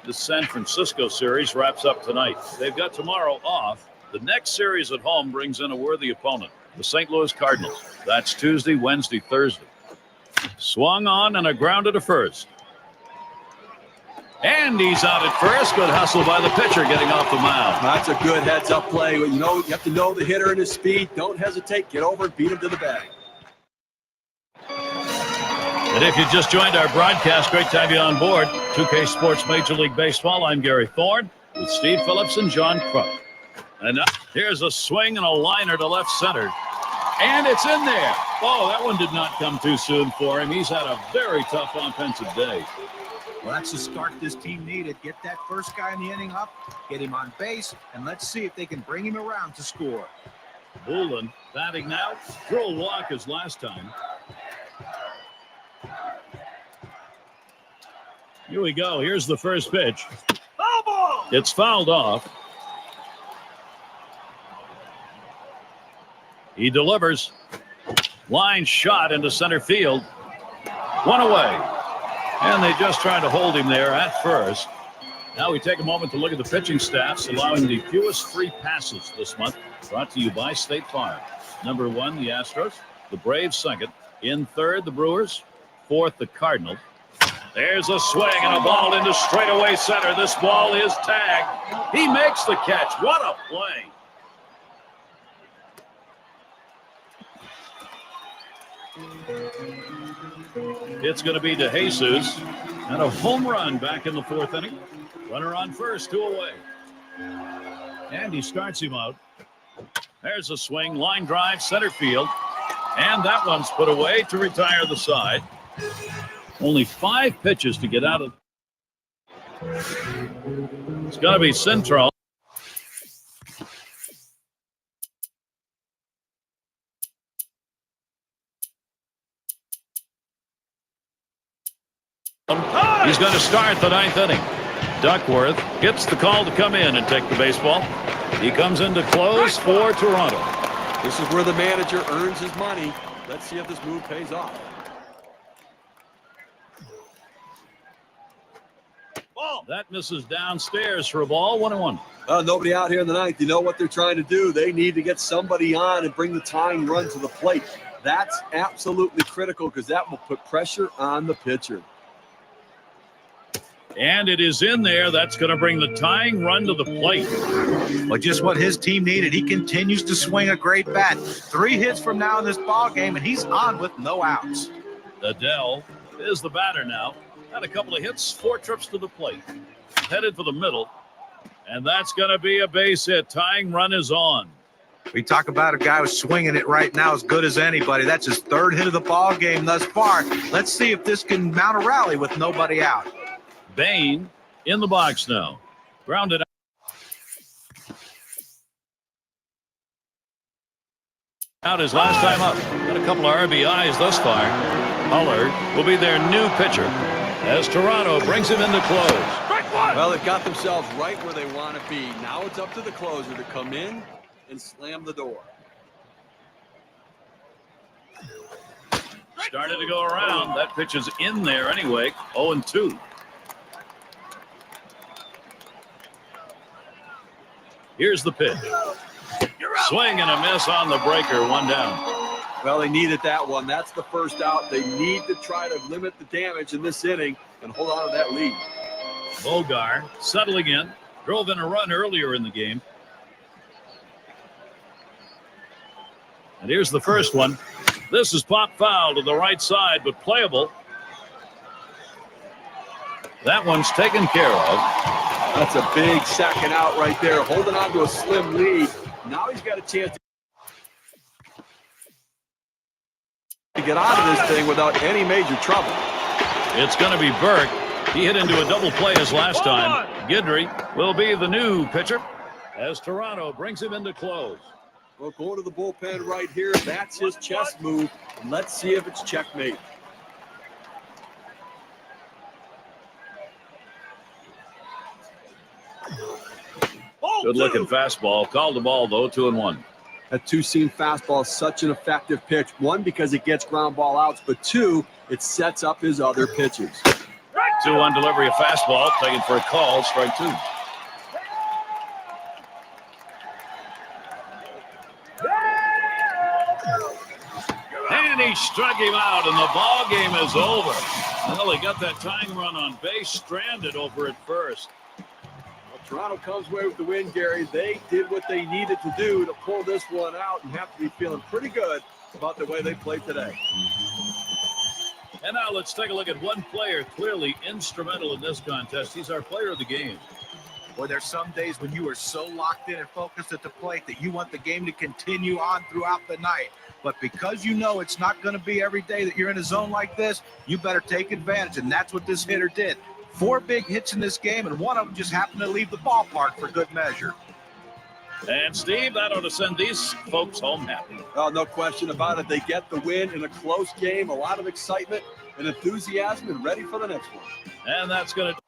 The San Francisco series wraps up tonight. They've got tomorrow off. The next series at home brings in a worthy opponent, the St. Louis Cardinals. That's Tuesday, Wednesday, Thursday. Swung on and a grounded to first. And he's out at first. Good hustle by the pitcher getting off the mound. That's a good heads-up play. You know, you have to know the hitter and his speed. Don't hesitate. Get over and beat him to the bag. And if you just joined our broadcast, great to have you on board. 2K Sports Major League Baseball. I'm Gary Thorne with Steve Phillips and John Kruk. And here's a swing and a liner to left center. And it's in there. Oh, that one did not come too soon for him. He's had a very tough offensive day. Well, that's the start this team needed. Get that first guy in the inning up, get him on base, and let's see if they can bring him around to score. Bullen batting now. Drew a walk as last time. Here we go. Here's the first pitch. Foul ball. It's fouled off. He delivers. Line shot into center field. One away. And they just tried to hold him there at first. Now we take a moment to look at the pitching stats, allowing the fewest free passes this month. Brought to you by State Farm. Number 1, the Astros. The Braves second. In third, the Brewers. Fourth, the Cardinals. There's a swing and a ball into straightaway center. This ball is tagged. He makes the catch. What a play. It's going to be DeJesus and a home run back in the 4th inning. Runner on first, 2 away. And he starts him out. There's a swing, line drive, center field. And that one's put away to retire the side. Only 5 pitches to get out of. It's going to be Central. He's going to start the 9th inning. Duckworth gets the call to come in and take the baseball. He comes in to close for Toronto. This is where the manager earns his money. Let's see if this move pays off. That misses downstairs for a ball. 1-1. Nobody out here in the 9th. You know what they're trying to do. They need to get somebody on and bring the tying run to the plate. That's absolutely critical because that will put pressure on the pitcher. And it is in there. That's going to bring the tying run to the plate. Well, just what his team needed. He continues to swing a great bat. 3 hits from now in this ball game, and he's on with no outs. Adele is the batter now. Had a couple of hits, 4 trips to the plate. Headed for the middle. And that's going to be a base hit. Tying run is on. We talk about a guy who's swinging it right now as good as anybody. That's his 3rd hit of the ball game thus far. Let's see if this can mount a rally with nobody out. Bain in the box now. Grounded out his last time up. Got a couple of RBIs thus far. Huller will be their new pitcher as Toronto brings him into close. Well, they've got themselves right where they want to be. Now it's up to the closer to come in and slam the door. Started to go around. That pitch is in there anyway. 0-2. Here's the pitch. Swing and a miss on the breaker. 1 down. Well, they needed that one. That's the first out. They need to try to limit the damage in this inning and hold on to that lead. Bogar settling in. Drove in a run earlier in the game. And here's the first one. This is pop foul to the right side, but playable. That one's taken care of. That's a big second out right there, holding on to a slim lead. Now he's got a chance to get out of this thing without any major trouble. It's going to be Burke. He hit into a double play as last time. Guidry will be the new pitcher as Toronto brings him into close. Well, going to the bullpen right here, that's his chest move. And let's see if it's checkmate. Good looking fastball. Called the ball though. 2-1. That 2-seam fastball is such an effective pitch. 1, because it gets ground ball outs, but 2, it sets up his other pitches. 2-1 delivery of fastball. Taken for a call. Strike 2. And he struck him out, and the ball game is over. Well, he got that tying run on base, stranded over at first. Well, Toronto comes away with the win, Gary. They did what they needed to do to pull this one out and have to be feeling pretty good about the way they played today. And now let's take a look at one player clearly instrumental in this contest. He's our player of the game. Boy, there's some days when you are so locked in and focused at the plate that you want the game to continue on throughout the night. But because you know it's not going to be every day that you're in a zone like this, you better take advantage, and that's what this hitter did. 4 big hits in this game, and one of them just happened to leave the ballpark for good measure. And, Steve, that ought to send these folks home happy. Oh, no question about it. They get the win in a close game, a lot of excitement and enthusiasm, and ready for the next one. And that's going to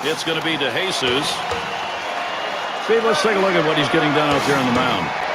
It's going to be to Jesus. Steve, let's take a look at what he's getting done out there on the mound.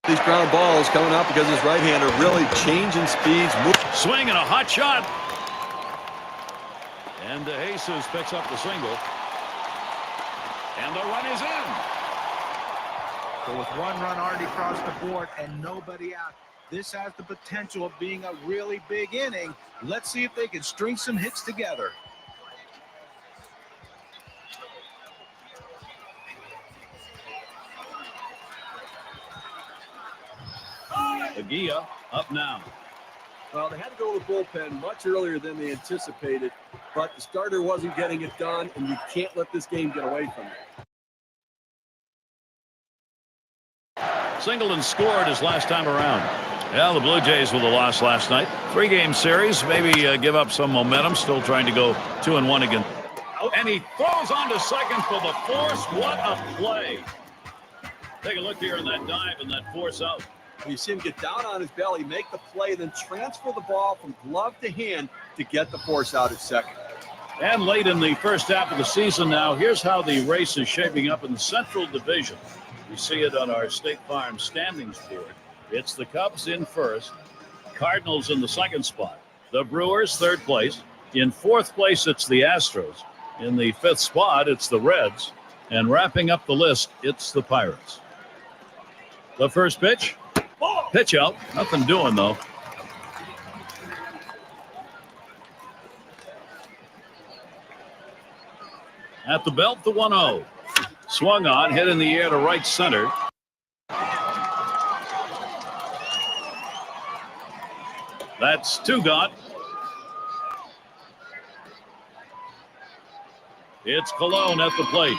These ground balls coming out because his right-hander really changing speeds. Swing and a hot shot. And Jesus picks up the single. And the run is in. So with one run already across the board and nobody out, this has the potential of being a really big inning. Let's see if they can string some hits together. Aguilla up now. Well, they had to go to the bullpen much earlier than they anticipated, but the starter wasn't getting it done, and you can't let this game get away from you. Singleton scored his last time around. Well, the Blue Jays with a loss last night. 3-game series, maybe give up some momentum. Still trying to go 2-1 again. And he throws on to second for the force. What a play. Take a look here in that dive and that force out. You see him get down on his belly, make the play, then transfer the ball from glove to hand to get the force out at second. And late in the first half of the season now, here's how the race is shaping up in the Central Division. You see it on our State Farm standings board. It's the Cubs in first, Cardinals in the second spot, the Brewers third place. In fourth place, it's the Astros. In the fifth spot, it's the Reds. And wrapping up the list, it's the Pirates. The first pitch. Pitch out. Nothing doing, though. At the belt, the 1-0. Swung on, hit in the air to right center. That's 2 gone. It's Colon at the plate.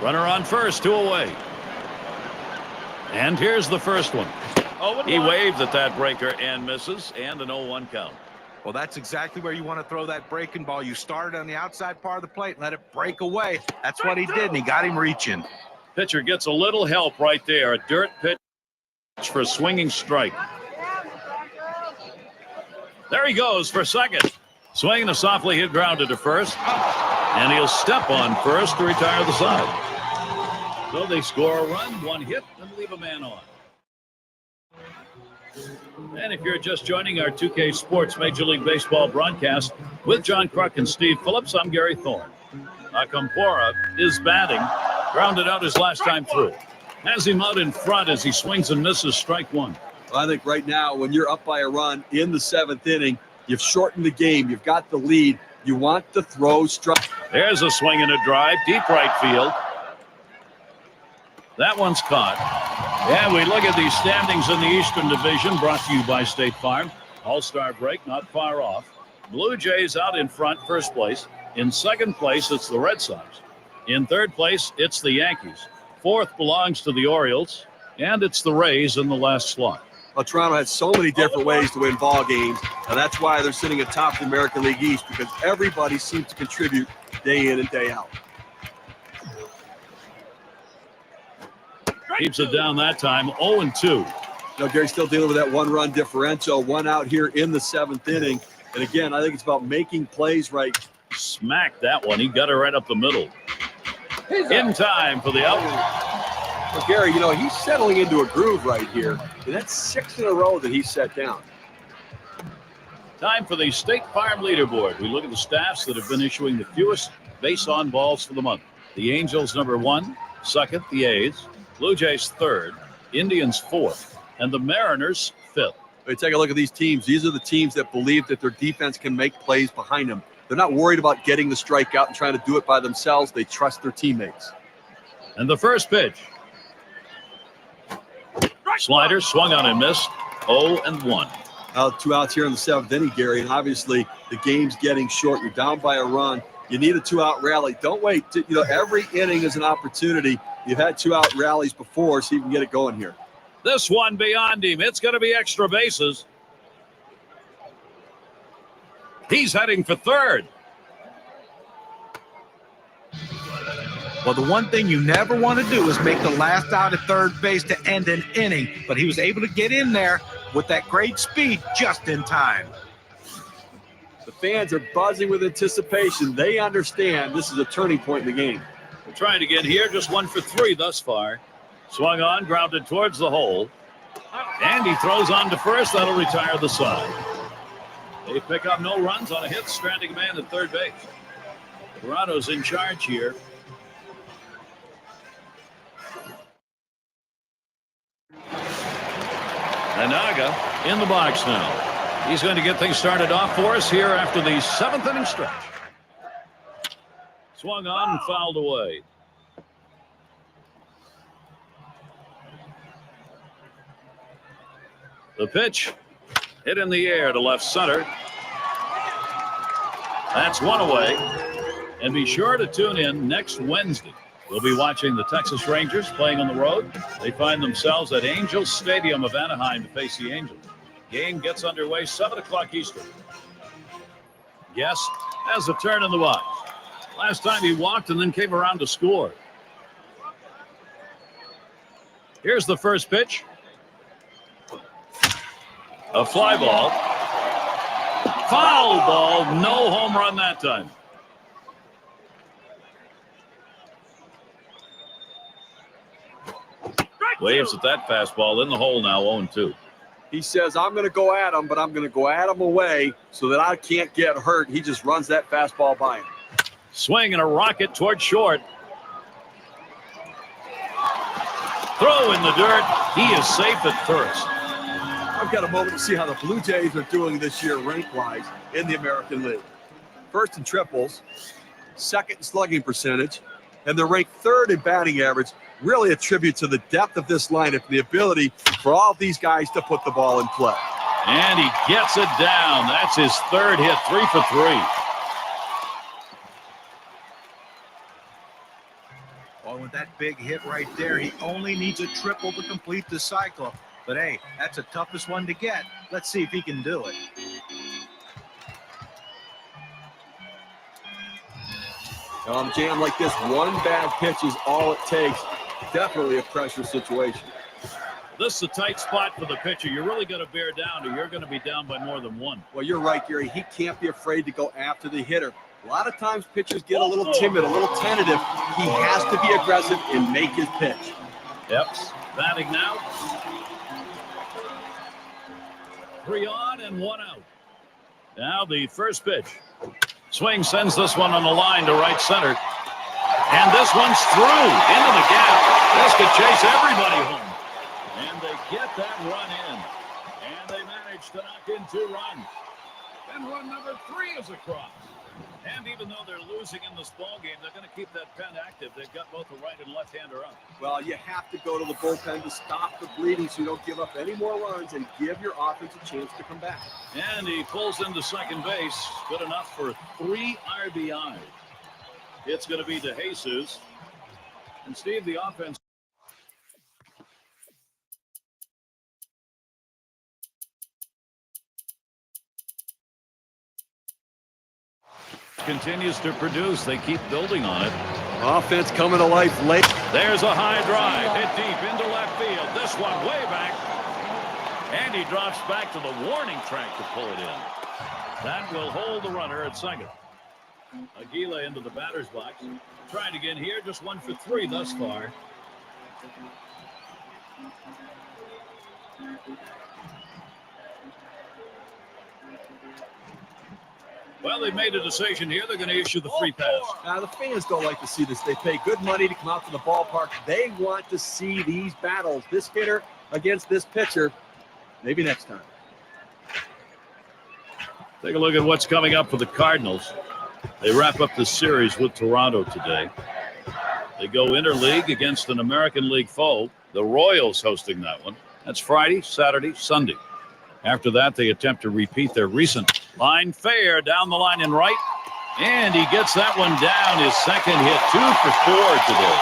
Runner on first, 2 away. And here's the first one. He waved at that breaker and misses, and an 0-1 count. Well, that's exactly where you want to throw that breaking ball. You started on the outside part of the plate and let it break away. That's what he did, and he got him reaching. Pitcher gets a little help right there. A dirt pitch for a swinging strike. There he goes for second. Swinging a softly hit grounder to first. And he'll step on first to retire the side. So they score a run, 1 hit, and leave a man on. And if you're just joining our 2K Sports Major League Baseball broadcast with John Kruk and Steve Phillips, I'm Gary Thorne. Acampora is batting, grounded out his last time through. Has him out in front as he swings and misses, strike 1. Well, I think right now, when you're up by a run in the 7th inning, you've shortened the game, you've got the lead, you want to throw strike. There's a swing and a drive, deep right field. That one's caught. And we look at these standings in the Eastern Division, brought to you by State Farm. All-Star break, not far off. Blue Jays out in front, first place. In second place, it's the Red Sox. In third place, it's the Yankees. Fourth belongs to the Orioles, and it's the Rays in the last slot. Well, Toronto has so many different ways to win ball games, and that's why they're sitting atop the American League East, because everybody seems to contribute day in and day out. Keeps it down that time, 0-2. Gary's still dealing with that 1-run differential, 1 out here in the 7th inning. And again, I think it's about making plays right. Smacked that one. He got it right up the middle. In time for the out. Well, Gary, he's settling into a groove right here. And that's 6 in a row that he's set down. Time for the State Farm leaderboard. We look at the staffs that have been issuing the fewest base on balls for the month. The Angels, number 1. Second, the A's. Blue Jays, 3rd. Indians, 4th. And the Mariners, 5th. Hey, take a look at these teams. These are the teams that believe that their defense can make plays behind them. They're not worried about getting the strikeout and trying to do it by themselves. They trust their teammates. And the first pitch. Slider swung on and missed. 0-1. 2 outs here in the 7th inning, Gary, and obviously the game's getting short. You're down by a run. You need a 2-out rally. Don't wait. Every inning is an opportunity. You've had 2-out rallies before, so you can get it going here. This one beyond him. It's going to be extra bases. He's heading for third. Well, the one thing you never want to do is make the last out at third base to end an inning, but he was able to get in there with that great speed just in time. The fans are buzzing with anticipation. They understand this is a turning point in the game. We're trying to get here. Just 1 for 3 thus far. Swung on, grounded towards the hole. And he throws on to first. That'll retire the side. They pick up no runs on a hit, stranding a man at third base. Toronto's in charge here. Anaga in the box now. He's going to get things started off for us here after the 7th inning stretch. Swung on and fouled away. The pitch hit in the air to left center. That's one away. And be sure to tune in next Wednesday. We'll be watching the Texas Rangers playing on the road. They find themselves at Angels Stadium of Anaheim to face the Angels. Game gets underway 7 o'clock Eastern. Guess has a turn in the box. Last time he walked and then came around to score. Here's the first pitch. A fly ball. Foul ball. No home run that time. Waves at that fastball in the hole now, 0-2. He says, I'm going to go at him, but I'm going to go at him away so that I can't get hurt. He just runs that fastball by him. Swing and a rocket toward short. Throw in the dirt. He is safe at first. I've got a moment to see how the Blue Jays are doing this year rank-wise in the American League. First in triples, second in slugging percentage, and they're ranked third in batting average. Really a tribute to the depth of this lineup, the ability for all of these guys to put the ball in play. And he gets it down. That's his third hit, 3 for 3. Well, with that big hit right there, he only needs a triple to complete the cycle. But hey, that's the toughest one to get. Let's see if he can do it. On a jam like this, one bad pitch is all it takes. Definitely a pressure situation. This is a tight spot for the pitcher. You're really going to bear down, or you're going to be down by more than one. Well, you're right, Gary. He can't be afraid to go after the hitter. A lot of times pitchers get a little timid, a little tentative. He has to be aggressive and make his pitch. Yep. Batting now. 3 on and 1 out. Now the first pitch. Swing sends this one on the line to right center. And this one's through into the gap. This could chase everybody home. And they get that run in. And they manage to knock in 2 runs. And run number 3 is across. And even though they're losing in this ball game, they're going to keep that pen active. They've got both the right and left-hander up. Well, you have to go to the bullpen to stop the bleeding so you don't give up any more runs and give your offense a chance to come back. And he pulls into second base. Good enough for 3 RBIs. It's going to be De Jesus. And Steve, the offense continues to produce. They keep building on it. Offense coming to life late. There's a high drive hit deep into left field. This one way back. And he drops back to the warning track to pull it in. That will hold the runner at second. Aguila into the batter's box. Trying again here. Just 1 for 3 thus far. Well, they've made a decision here. They're going to issue the free pass. Now, the fans don't like to see this. They pay good money to come out to the ballpark. They want to see these battles, this hitter against this pitcher. Maybe next time. Take a look at what's coming up for the Cardinals. They wrap up the series with Toronto today. They go interleague against an American League foe. The Royals hosting that one. That's Friday, Saturday, Sunday. After that, they attempt to repeat their recent line fair down the line in right. And he gets that one down. His second hit, 2 for 4 today.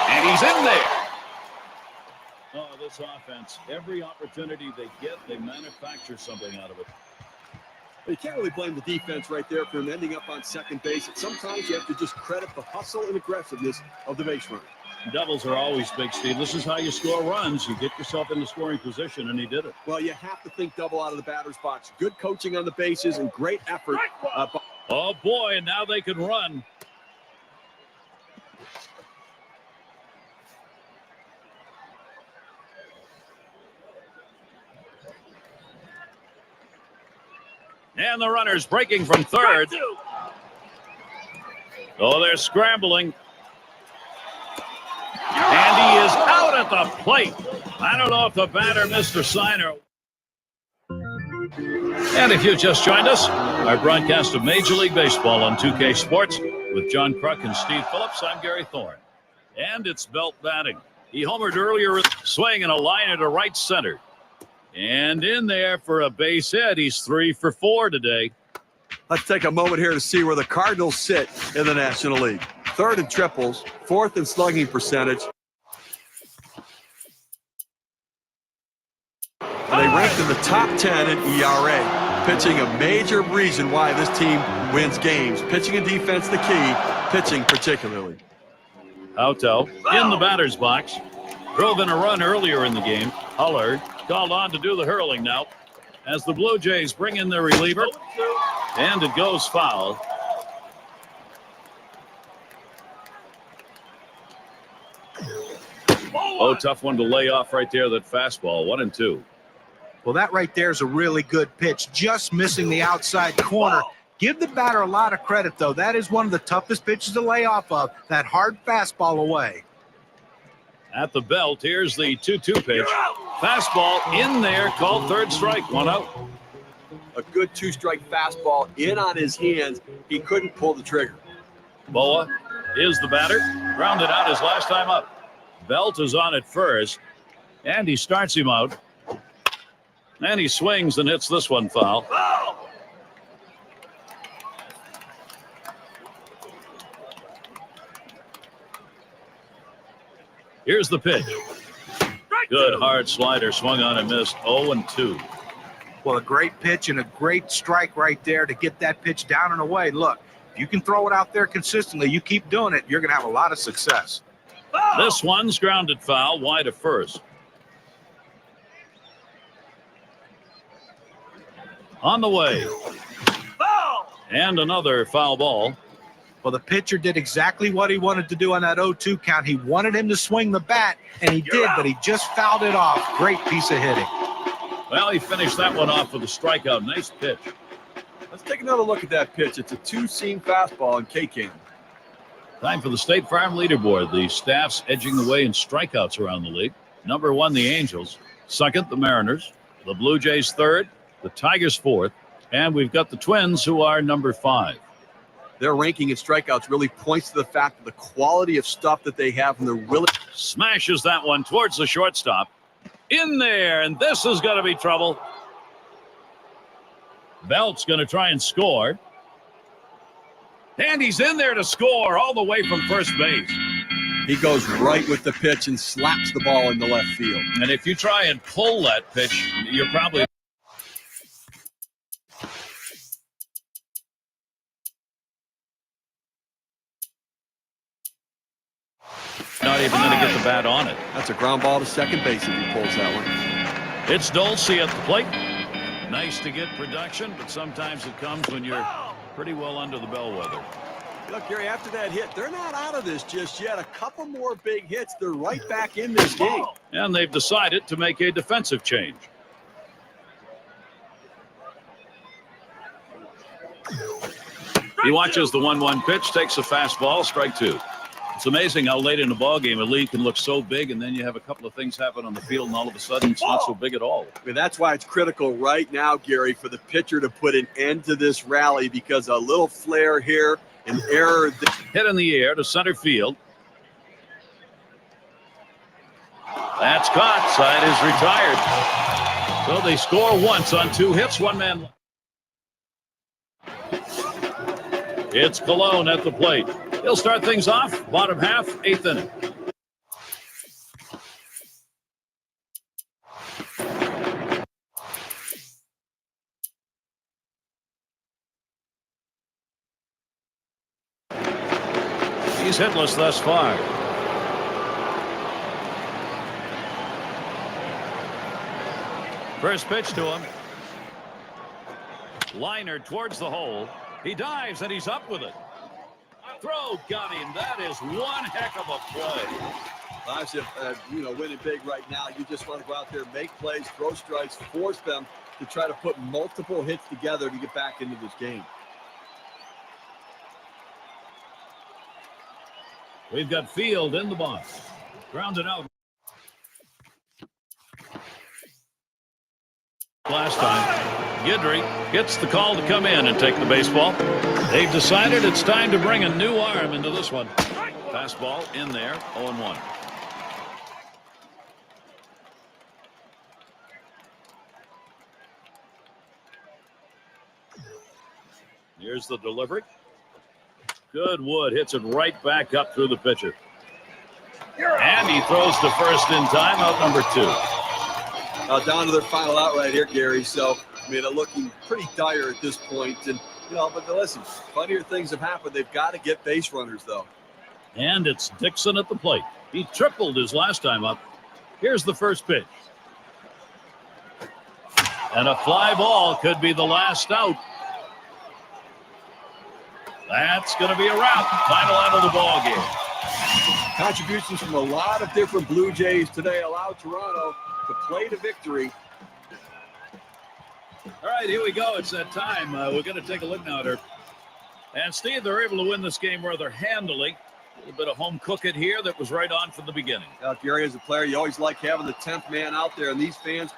And he's in there. Oh, this offense, every opportunity they get, they manufacture something out of it. You can't really blame the defense right there for him ending up on second base. And sometimes you have to just credit the hustle and aggressiveness of the base runner. Doubles are always big, Steve. This is how you score runs. You get yourself in the scoring position, and he did it. Well, you have to think double out of the batter's box. Good coaching on the bases and great effort. Oh, boy, and now they can run. And the runner's breaking from third. Oh, they're scrambling. And he is out at the plate. I don't know if the batter missed a sign or... And if you just joined us, our broadcast of Major League Baseball on 2K Sports with John Kruk and Steve Phillips, I'm Gary Thorne. And it's Belt batting. He homered earlier, swinging a liner to right center. And in there for a base hit. He's 3 for 4 today. Let's take a moment here to see where the Cardinals sit in the National League. Third in triples, fourth in slugging percentage. And they ranked in the top 10 in ERA. Pitching a major reason why this team wins games. Pitching and defense the key, pitching particularly. Auto in the batter's box. Drove in a run earlier in the game. Huller called on to do the hurling now as the Blue Jays bring in their reliever. And it goes foul. Oh, tough one to lay off right there, that fastball. 1-2. Well, that right there is a really good pitch, just missing the outside corner. Give the batter a lot of credit, though. That is one of the toughest pitches to lay off of, that hard fastball away. At the belt, here's the 2-2 pitch. Fastball in there, called third strike, 1 out. A good two-strike fastball in on his hands. He couldn't pull the trigger. Boa is the batter. Grounded out his last time up. Belt is on at first, and he starts him out. And he swings and hits this one foul. Here's the pitch. Good hard slider, swung on and missed. 0-2. Well, a great pitch and a great strike right there to get that pitch down and away. Look, if you can throw it out there consistently, you keep doing it, you're going to have a lot of success. This one's grounded foul, wide of first. On the way. And another foul ball. Well, the pitcher did exactly what he wanted to do on that 0-2 count. He wanted him to swing the bat, and he did, but he just fouled it off. Great piece of hitting. Well, he finished that one off with a strikeout. Nice pitch. Let's take another look at that pitch. It's a two-seam fastball in K-Can. Time for the State Farm leaderboard. The staff's edging the way in strikeouts around the league. Number 1, the Angels. Second, the Mariners. The Blue Jays third. The Tigers fourth. And we've got the Twins, who are number 5. Their ranking in strikeouts really points to the fact of the quality of stuff that they have and their willing. Smashes that one towards the shortstop. In there, and this is going to be trouble. Belt's going to try and score. And he's in there to score all the way from first base. He goes right with the pitch and slaps the ball into left field. And if you try and pull that pitch, you're probably not even going to get the bat on it. That's a ground ball to second base if he pulls that one. It's Dulce at the plate. Nice to get production, but sometimes it comes when you're pretty well under the bellwether. Look, Gary, after that hit, they're not out of this just yet. A couple more big hits. They're right back in this game. And they've decided to make a defensive change. He watches the 1-1 pitch, takes a fastball, strike 2. It's amazing how late in the ballgame a lead can look so big, and then you have a couple of things happen on the field, and all of a sudden it's not so big at all. I mean, that's why it's critical right now, Gary, for the pitcher to put an end to this rally, because a little flare here, an error. Hit in the air to center field. That's caught. Side is retired. So they score once on 2 hits, 1 man. It's Cologne at the plate. He'll start things off, bottom half, 8th inning. He's hitless thus far. First pitch to him. Liner towards the hole. He dives and he's up with it. Throw got him. That is one heck of a play. I said, winning big right now. You just want to go out there, make plays, throw strikes, force them to try to put multiple hits together to get back into this game. We've got Field in the box. Grounded out. Last time, Guidry gets the call to come in and take the baseball. They've decided it's time to bring a new arm into this one. Fastball in there, 0-1. Here's the delivery. Goodwood hits it right back up through the pitcher. And he throws to first in time, out number 2. Now down to their final out right here, Gary. So, they're looking pretty dire at this point. And, but listen, funnier things have happened. They've got to get base runners, though. And it's Dixon at the plate. He tripled his last time up. Here's the first pitch. And a fly ball could be the last out. That's going to be a wrap. Final out of the ball game. Contributions from a lot of different Blue Jays today allowed Toronto to play to victory. All right, here we go. It's that time. We're going to take a look now at her. And Steve, they're able to win this game rather handily. A little bit of home cooking here that was right on from the beginning. Gary, as a player, you always like having the 10th man out there, and these fans